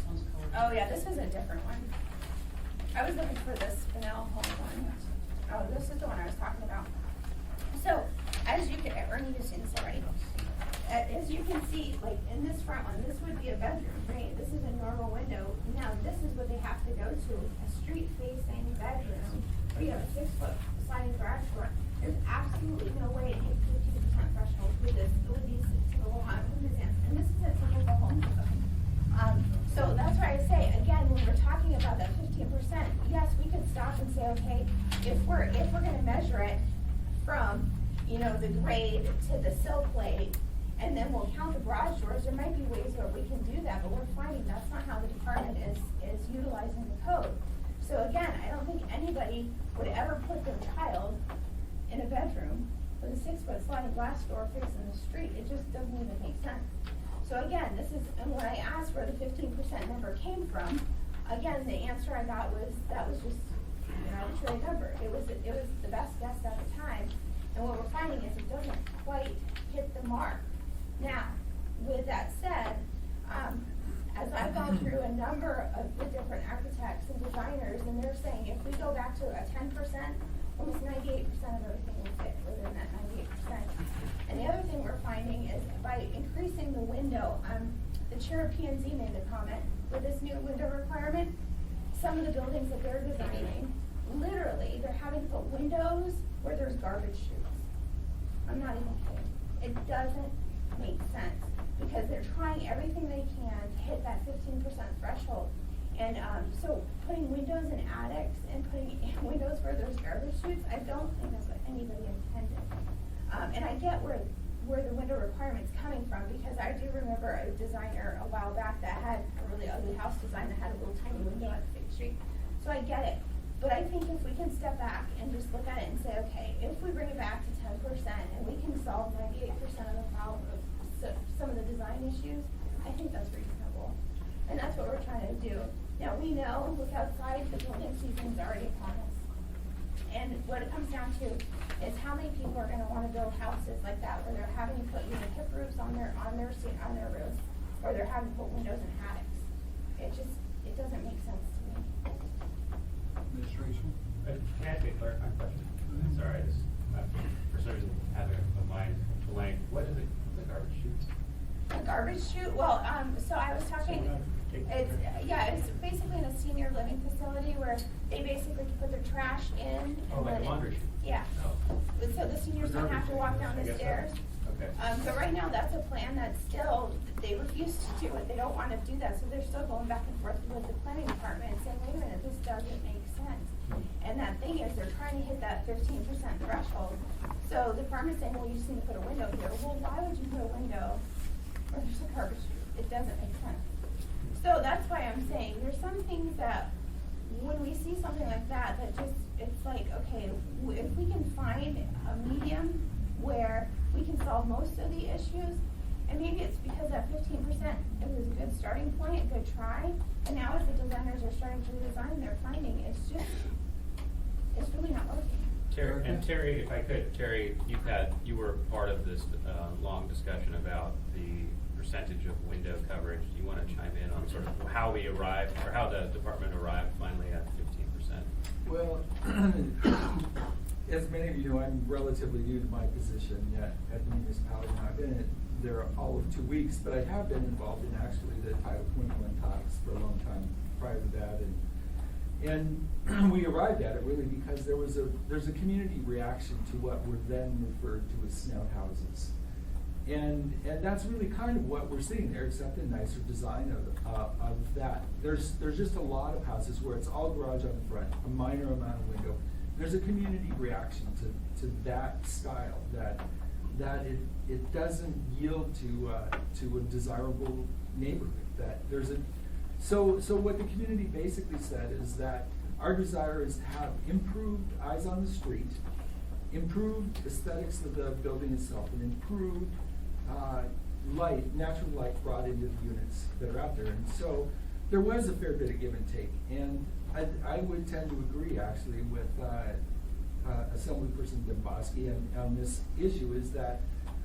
one's colored. Oh, yeah, this is a different one. I was looking for this Spinell home one. Oh, this is the one I was talking about. So, as you can, Ernie, you've seen this already. As you can see, like in this front one, this would be a bedroom, right? This is a normal window. Now, this is what they have to go to, a street-facing bedroom, where you have a 6-foot sliding garage door. There's absolutely no way to hit 50% threshold with these typical homes, and this is a typical home design. So that's why I say, again, when we're talking about that 15%, yes, we could stop and say, okay, if we're gonna measure it from, the grade to the sill plate, and then we'll count the garage doors, there might be ways where we can do that, but we're finding that's not how the department is utilizing the code. So again, I don't think anybody would ever put their child in a bedroom with a 6-foot sliding glass door facing the street. It just doesn't even make sense. So again, and when I asked where the 15% number came from, again, the answer I got was, that was just an arbitrary number. It was the best guess at the time. And what we're finding is it doesn't quite hit the mark. Now, with that said, as I've gone through a number of the different architects and designers, and they're saying if we go back to a 10%, almost 98% of everything will fit within that 98%. And the other thing we're finding is by increasing the window, the chair of P&Z made the comment, with this new window requirement, some of the buildings that they're designing, literally, they're having to put windows where there's garbage chutes. I'm not even kidding. It doesn't make sense, because they're trying everything they can to hit that 15% threshold. And, so putting windows in attics and putting windows where there's garbage chutes, I don't think that's what anybody intended. And I get where the window requirement's coming from, because I do remember a designer a while back that had a really ugly house design that had a little tiny window at the street. So I get it. But I think if we can step back and just look at it and say, okay, if we bring it back to 10% and we can solve 98% of the problem of some of the design issues, I think that's reasonable. And that's what we're trying to do. Now, we know, look outside, the building season's already upon us. And what it comes down to is how many people are gonna wanna build houses like that, where they're having to put, hip roofs on their roofs, or they're having to put windows in attics. It doesn't make sense to me. Administration? Can I ask a clarifying question? Sorry, for some reason, having a mind blank. What is it, the garbage chute? A garbage chute, well, so I was talking, it's basically in a senior living facility where they basically put their trash in. Oh, like a and then laundry chute? Yeah. Oh. So the seniors don't have to walk down I the guess so. stairs. Okay. But right now, that's a plan that's still, they refuse to do it, they don't wanna do that, so they're still going back and forth with the planning department and saying, wait a minute, this doesn't make sense. And that thing is, they're trying to hit that 15% threshold, so the farmer's saying, well, you just need to put a window here, well, why would you put a window where there's a garbage chute? It doesn't make sense. So that's why I'm saying, there's some things that, when we see something like that, that just, it's like, okay, if we can find a medium where we can solve most of the issues, and maybe it's because that 15%, it was a good starting point, a good try, and now as the designers are starting to redesign, they're finding it's really not working. Terry, if I could, Terry, you were part of this long discussion about the percentage of window coverage. Do you want to chime in on sort of how we arrived, or how the department arrived finally at 15%? Well, as many of you know, I'm relatively new to my position at the municipality. I've been there all of 2 weeks, but I have been involved in actually the Title 21 talks for a long time prior to that. And we arrived at it really because there's a community reaction to what were then referred to as snout houses. And that's really kind of what we're seeing there, except a nicer design of that. There's just a lot of houses where it's all garage on the front, a minor amount of window. There's a community reaction to that style that it doesn't yield to a desirable neighborhood. So what the community basically said is that our desire is to have improved eyes on the street, improved aesthetics of the building itself, and improved natural light brought into the units that are out there. And so there was a fair bit of give and take. And I would tend to agree actually with Assemblyperson Domboski on this issue, is that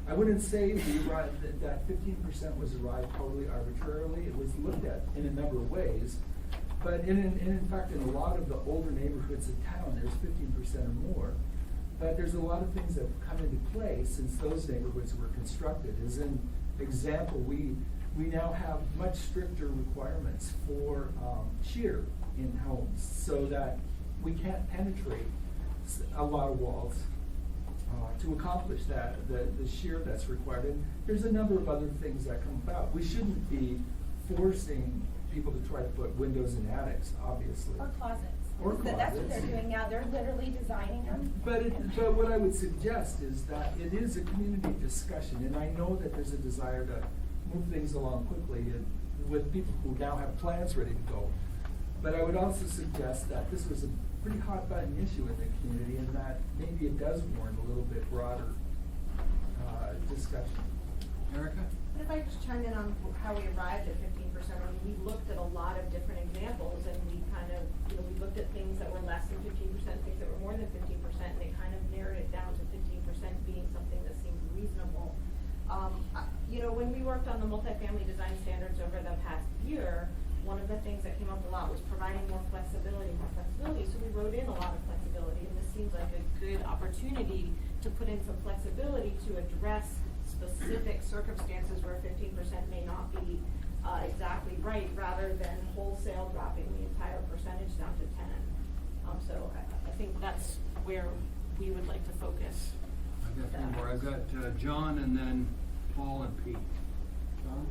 I wouldn't say that 15% was arrived totally arbitrarily. It was looked at in a number of ways. But in fact, in a lot of the older neighborhoods in town, there's 15% or more. But there's a lot of things that have come into play since those neighborhoods were constructed. As an example, we now have much stricter requirements for shear in homes, so that we can't penetrate a lot of walls to accomplish that, the shear that's required. And there's a number of other things that come about. We shouldn't be forcing people to try to put windows in attics, obviously. Or closets. Or That's what closets. they're doing now, they're literally designing them. But what I would suggest is that it is a community discussion, and I know that there's a desire to move things along quickly with people who now have plans ready to go. But I would also suggest that this was a pretty hot button issue in the community, and that maybe it does warrant a little bit broader discussion. Erica? But if I just chime in on how we arrived at 15%, I mean, we looked at a lot of different examples, and we kind of, we looked at things that were less than 15%, things that were more than 15%, and they kind of narrowed it down to 15% being something that seemed reasonable. When we worked on the multifamily design standards over the past year, one of the things that came up a lot was providing more flexibility. So we wrote in a lot of flexibility, and this seems like a good opportunity to put in some flexibility to address specific circumstances where 15% may not be exactly right, rather than wholesale dropping the entire percentage down to 10. So I think that's where we would like to focus. I've got three more. I've got John and then Paul and Pete. John?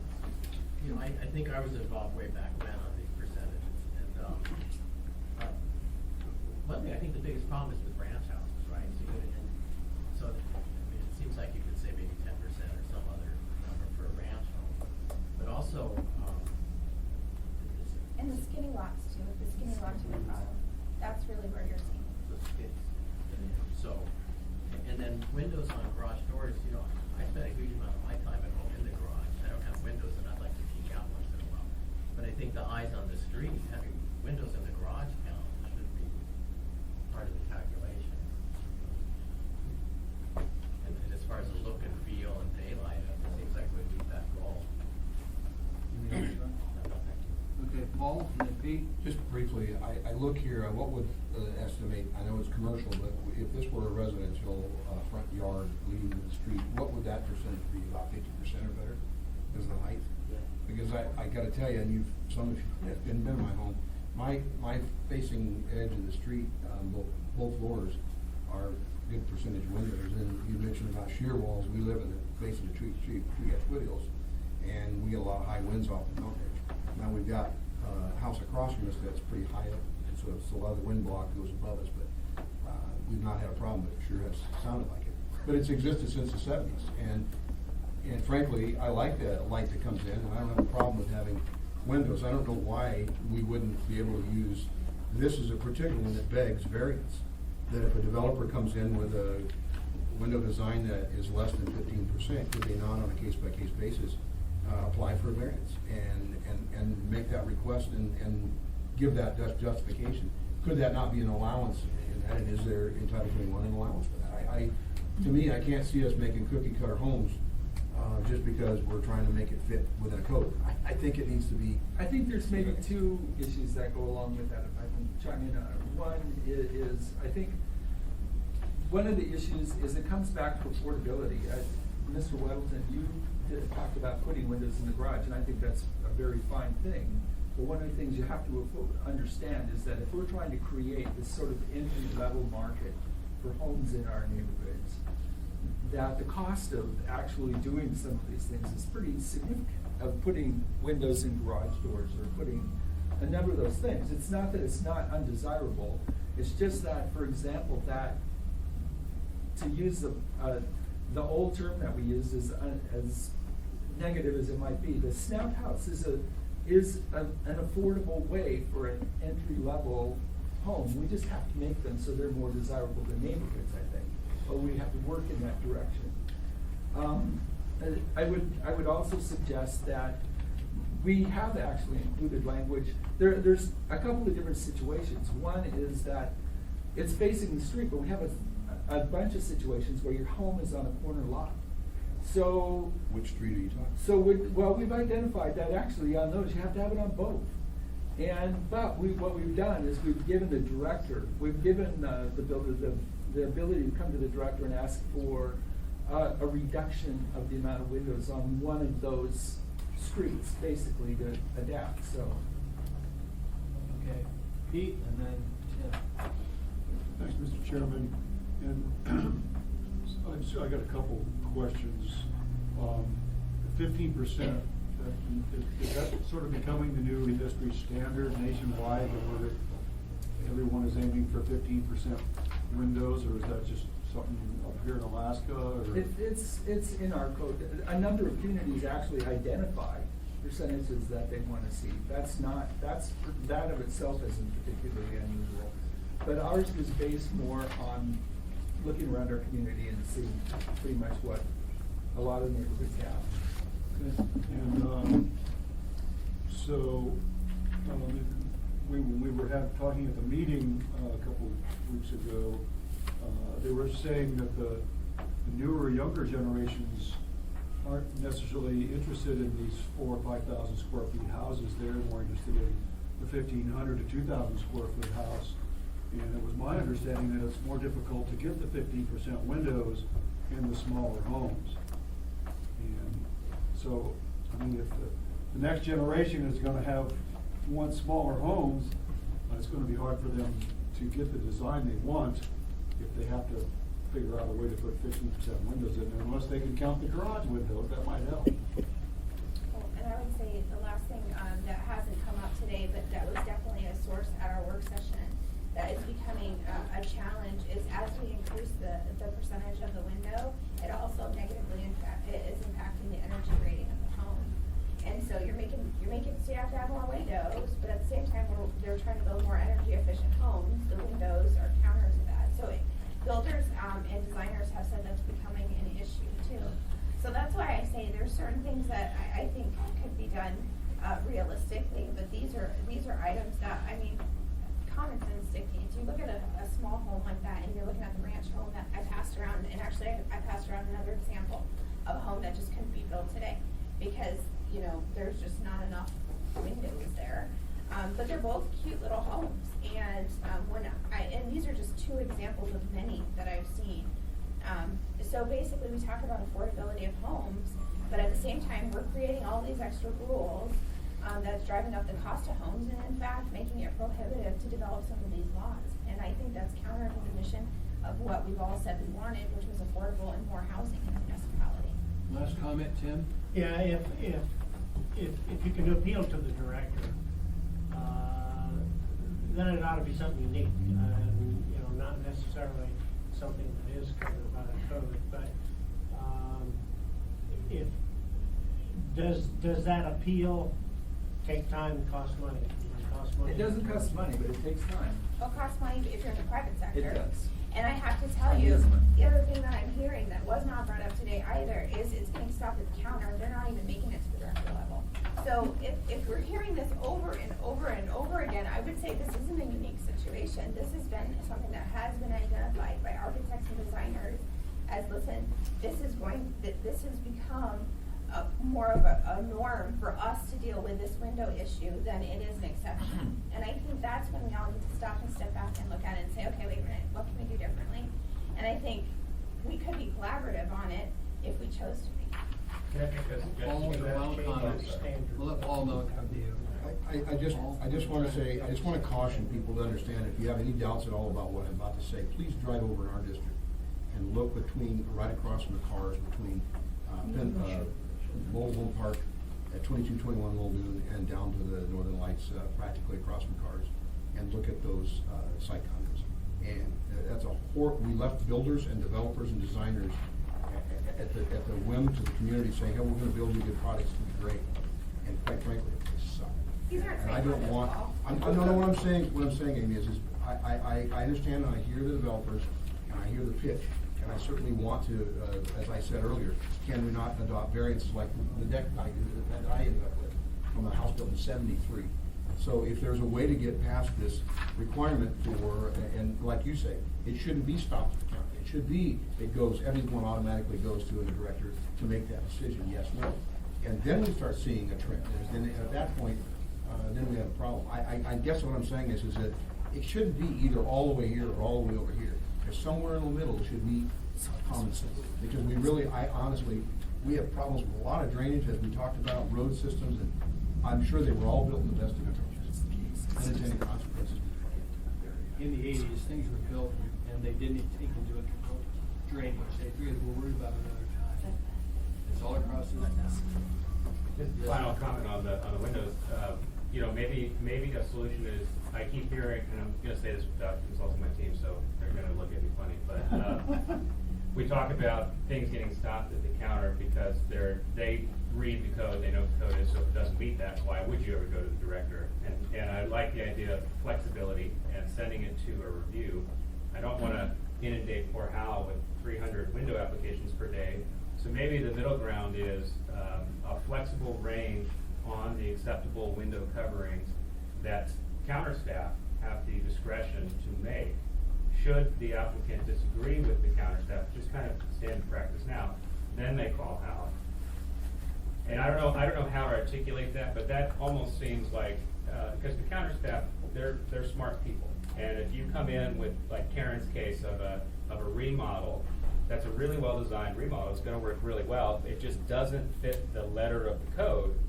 I think I was involved way back when on these percentages, lots too, the skinny lots to the bottom. That's really where you're seeing. So, and then windows on garage doors, you know, I spend a huge amount of my time at home in the garage. I don't have windows and I'd like to peek out once in a while. But I think the eyes on the street, having windows in the garage count should be part of the calculation. And as far as the look and feel and daylight, it seems like we meet that goal. Okay, Paul, and then Pete? Just briefly, I look here, what would estimate, I know it's commercial, but if this were a residential front yard leading to the street, what would that percentage be, about 50% or better, because of the height? Because I gotta tell you, and some of you have been in my home, my facing edge of the street, both floors are good percentage windows, and you mentioned about shear walls, we live in the face of the tree edge foothills, and we get a lot of high winds off the mountain edge. Now, we've got a house across from us that's pretty high up, and so a lot of the wind block goes above us, but we've not had a problem, but it sure has sounded like it. But it's existed since the 70s, and frankly, I like the light that comes in, and I don't have a problem with having windows. I don't know why we wouldn't be able to use, this is a particular one that begs variance, that if a developer comes in with a window design that is less than 15%, could they not, on a case-by-case basis, apply for a variance and make that request and give that justification? Could that not be an allowance in that, and is there in Title 21 an allowance for that? To me, I can't see us making cookie-cutter homes just because we're trying to make it fit within a code. I think it needs to be. I think there's maybe two issues that go along with that, if I can chime in on it. One is, I think, one of the issues is it comes back to affordability. Mr. Weddleton, you talked about putting windows in the garage, and I think that's a very fine thing. But one of the things you have to understand is that if we're trying to create this sort of entry-level market for homes in our neighborhoods, that the cost of actually doing some of these things is pretty significant, of putting windows in garage doors or putting a number of those things. It's not that it's not undesirable, it's just that, for example, that to use the old term that we use as negative as it might be, the snap house is an affordable way for an entry-level home. We just have to make them so they're more desirable than neighborhoods, I think. But we have to work in that direction. I would also suggest that we have actually included language. There's a couple of different situations. One is that it's facing the street, but we have a bunch of situations where your home is on a corner lot. So Which street are you talking? So we've identified that actually on those you have to have it on both. But what we've done is we've given the director, we've given the builder the ability to come to the director and ask for a reduction of the amount of windows on one of those streets, basically to adapt. So. Okay, Pete, and then Tim. Thanks, Mr. Chairman. And I got a couple questions. 15%, is that sort of becoming the new industry standard nationwide, where everyone is aiming for 15% windows, or is that just something up here in Alaska? Or? It's in our code. A number of communities actually identify percentages that they want to see. That of itself isn't particularly unusual. But ours was based more on looking around our community and seeing pretty much what a lot of neighborhoods have. Okay. And when we were talking at the meeting a couple of weeks ago, they were saying that the newer, younger generations aren't necessarily interested in these 4,000 or 5,000 square feet houses. They're more interested in the 1,500 to 2,000 square foot house. And it was my understanding that it's more difficult to get the 15% windows in the smaller homes. And so, I mean, if the next generation is going to want smaller homes, it's going to be hard for them to get the design they want if they have to figure out a way to put 15% windows in there, unless they can count the garage windows. That might help. And I would say the last thing that hasn't come up today, but that was definitely a source at our work session that is becoming a challenge, is as we increase the percentage of the window, it also negatively is impacting the energy rating of the home. And so you're making so you have to have more windows, but at the same time they're trying to build more energy efficient homes, the windows are counters to that. So builders, and designers have said that's becoming an issue too. So that's why I say there's certain things that I think could be done, realistically, but these are items that, I mean, common sense dictates. You look at a small home like that, and you're looking at the ranch home that I passed around, and actually I passed around another example of a home that just couldn't be built today because, you know, there's just not enough windows there. But they're both cute little homes, and and these are just two examples of many that I've seen. So basically, we talk about affordability of homes, but at the same time, we're creating all these extra rules that's driving up the cost of homes, and in fact, making it prohibitive to develop some of these lots. And I think that's counter to the mission of what we've all said we wanted, which was affordable and more housing in the municipality. Last comment, Tim? Yeah, if you can appeal to the director, then it ought to be something unique, and, you know, not necessarily something that is covered by the code, but, does that appeal take time and cost money? It doesn't cost money, but it takes time. Well, it costs money if you're in the private sector. It does. And I have to tell you, the other thing that I'm hearing that was not brought up today either is it's getting stopped at the counter, and they're not even making it to the director level. So if we're hearing this over and over and over again, I would say this isn't a unique situation. This has been something that has been identified by architects and designers as, listen, this has become more of a norm for us to deal with this window issue than it is an exception. And I think that's when we all need to stop and step back and look at it and say, okay, wait a minute, what can we do differently? And I think we could be collaborative on it if we chose to be. Can I make a suggestion? Paul, the final comment. We'll let Paul know it come to you. I just want to caution people to understand, if you have any doubts at all about what I'm about to say, please drive over in our district and look right across from the cars between Lowell Park at 2221 Muldoon and down to the Northern Lights, practically across from cars, and look at those site condos. And that's we left builders and developers and designers at the whim to the community, saying, hey, we're going to build you good products to be great. And quite frankly, they suck. These aren't And I fake don't condos, want. Paul. No, what I'm saying, Amy, is I understand, and I hear the developers, and I hear the pitch. And I certainly want to, as I said earlier, can we not adopt variances like the deck that I ended up with from a house built in '73? So if there's a way to get past this requirement and like you say, it shouldn't be stopped at the county. It should be, everyone automatically goes to a director to make that decision, yes, no. And then we start seeing a trend. And then at that point, then we have a problem. I guess what I'm saying is that it shouldn't be either all the way here or all the way over here. There's somewhere in the middle that should meet common sense. Because honestly, we have problems with a lot of drainage, as we talked about, road systems, and I'm sure they were all built in the best of intentions. Unintended consequences. In the 80s, things were built and they didn't take into account drainage. They figured we'll worry about it another time. It's all across the Just final comment on the windows. You know, maybe a solution is, I keep hearing, and I'm going to say this without consulting my team, so they're going to look at me funny, but we talk about things getting stopped at the counter because they read the code, they know what the code is, so if it doesn't meet that, why would you ever go to the director? And I like the idea of flexibility and sending it to a review. I don't want to inundate poor Hal with 300 window applications per day, so maybe the middle ground is a flexible range on the acceptable window coverings that counter staff have the discretion to make. Should the applicant disagree with the counter staff, which is kind of standard practice now, then they call Hal. And I don't know how to articulate that, but that almost seems like, because the counter staff, they're smart people. And if you come in with, like Karen's case of a remodel, that's a really well-designed remodel, it's gonna work really well, it just doesn't fit the letter of the code.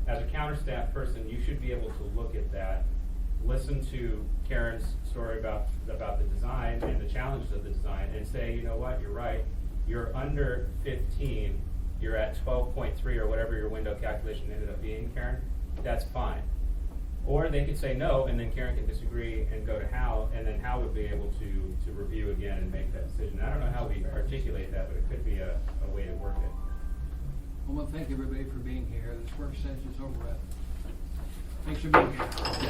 As a counter staff person, you should be able to look at that, listen to Karen's story about the design and the challenges of the design, and say, you know what, you're right, you're under 15, you're at 12.3 or whatever your window calculation ended up being, Karen, that's fine. Or they could say no, and then Karen can disagree and go to Hal, and then Hal would be able to review again and make that decision. I don't know how we articulate that, but it could be a way to work it. I want to thank everybody for being here. This work session is over with. Thanks for being here.